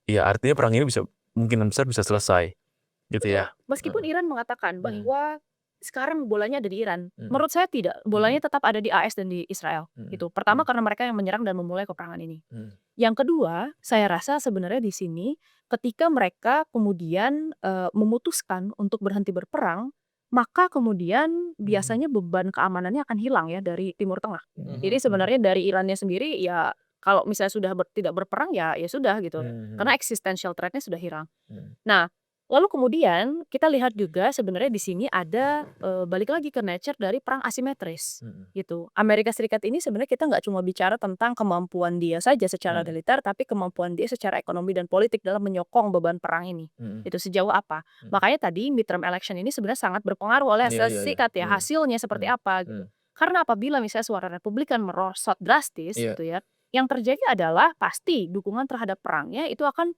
ya artinya perang ini mungkin besar bisa selesai, gitu ya. Meskipun Iran mengatakan bahwa sekarang bolanya ada di Iran, menurut saya tidak. Bolanya tetap ada di AS dan di Israel. Gitu. Pertama karena mereka yang menyerang dan memulai peperangan ini. Yang kedua, saya rasa sebenarnya di sini ketika mereka kemudian memutuskan untuk berhenti berperang, maka kemudian biasanya beban keamanannya akan hilang ya dari Timur Tengah. Jadi sebenarnya dari Irannya sendiri ya kalau misalnya sudah tidak berperang ya sudah gitu. Karena existential threat-nya sudah hilang. Nah, lalu kemudian kita lihat juga sebenarnya di sini ada balik lagi ke nature dari perang asimetris gitu. Amerika Serikat ini sebenarnya kita nggak cuma bicara tentang kemampuan dia saja secara militer, tapi kemampuan dia secara ekonomi dan politik dalam menyokong beban perang ini. Itu sejauh apa? Makanya tadi midterm election ini sebenarnya sangat berpengaruh oleh Serikat ya, hasilnya seperti apa gitu. Karena apabila misalnya suara Republikan merosot drastis gitu ya, yang terjadi adalah pasti dukungan terhadap perangnya itu akan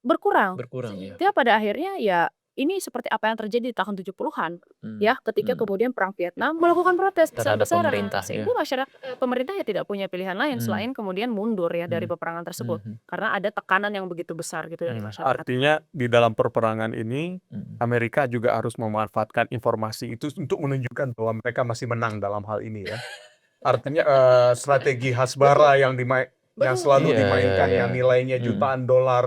berkurang. Ya. Dia pada akhirnya ya ini seperti apa yang terjadi di tahun 70-an ya, ketika kemudian perang Vietnam melakukan protes Terhadap besar-besaran pemerintah, sehingga pemerintah ya tidak punya pilihan lain selain kemudian mundur ya dari peperangan tersebut karena ada tekanan yang begitu besar gitu dari masyarakat. Artinya di dalam peperangan ini Amerika juga harus memanfaatkan informasi itu untuk menunjukkan bahwa mereka masih menang dalam hal ini ya. Artinya strategi Hasbara yang selalu dimainkan yang nilainya jutaan dolar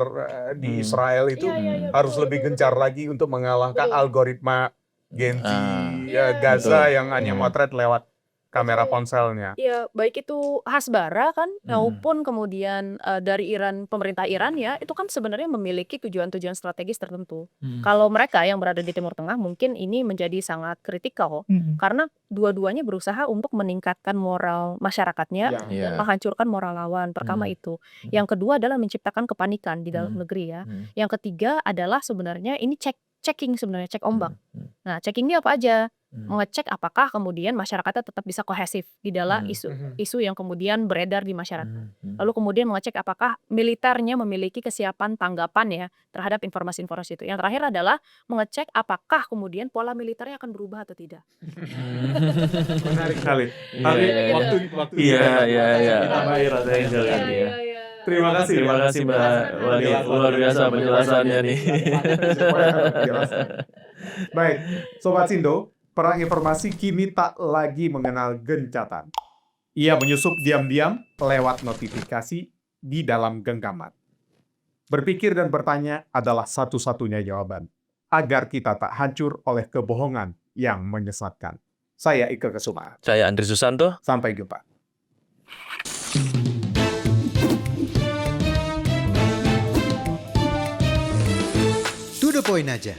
di Israel itu harus lebih gencar lagi untuk mengalahkan algoritma Genji Gaza yang hanya motret lewat kamera ponselnya. Iya, baik itu Hasbara kan maupun kemudian dari pemerintah Iran ya, itu kan sebenarnya memiliki tujuan-tujuan strategis tertentu. Kalau mereka yang berada di Timur Tengah mungkin ini menjadi sangat kritikal karena dua-duanya berusaha untuk meningkatkan moral masyarakatnya, menghancurkan moral lawan. Pertama itu. Yang kedua adalah menciptakan kepanikan di dalam negeri ya. Yang ketiga adalah sebenarnya ini checking sebenarnya, cek ombak. Nah, checking ini apa aja? Mengecek apakah kemudian masyarakatnya tetap bisa kohesif di dalam isu yang kemudian beredar di masyarakat. Lalu kemudian mengecek apakah militernya memiliki kesiapan tanggapan ya terhadap informasi-informasi itu. Yang terakhir adalah mengecek apakah kemudian pola militernya akan berubah atau tidak. Menarik sekali. Waktu Kita bayar ya. Terima kasih Mbak Wani, luar biasa penjelasannya nih. Baik, Sobat Sindo, perang informasi kini tak lagi mengenal gencatan. Ia menyusup diam-diam lewat notifikasi di dalam genggaman. Berpikir dan bertanya adalah satu-satunya jawaban, agar kita tak hancur oleh kebohongan yang menyesatkan. Saya Ike Kesuma. Saya Andri Susanto. Sampai jumpa. To the point aja.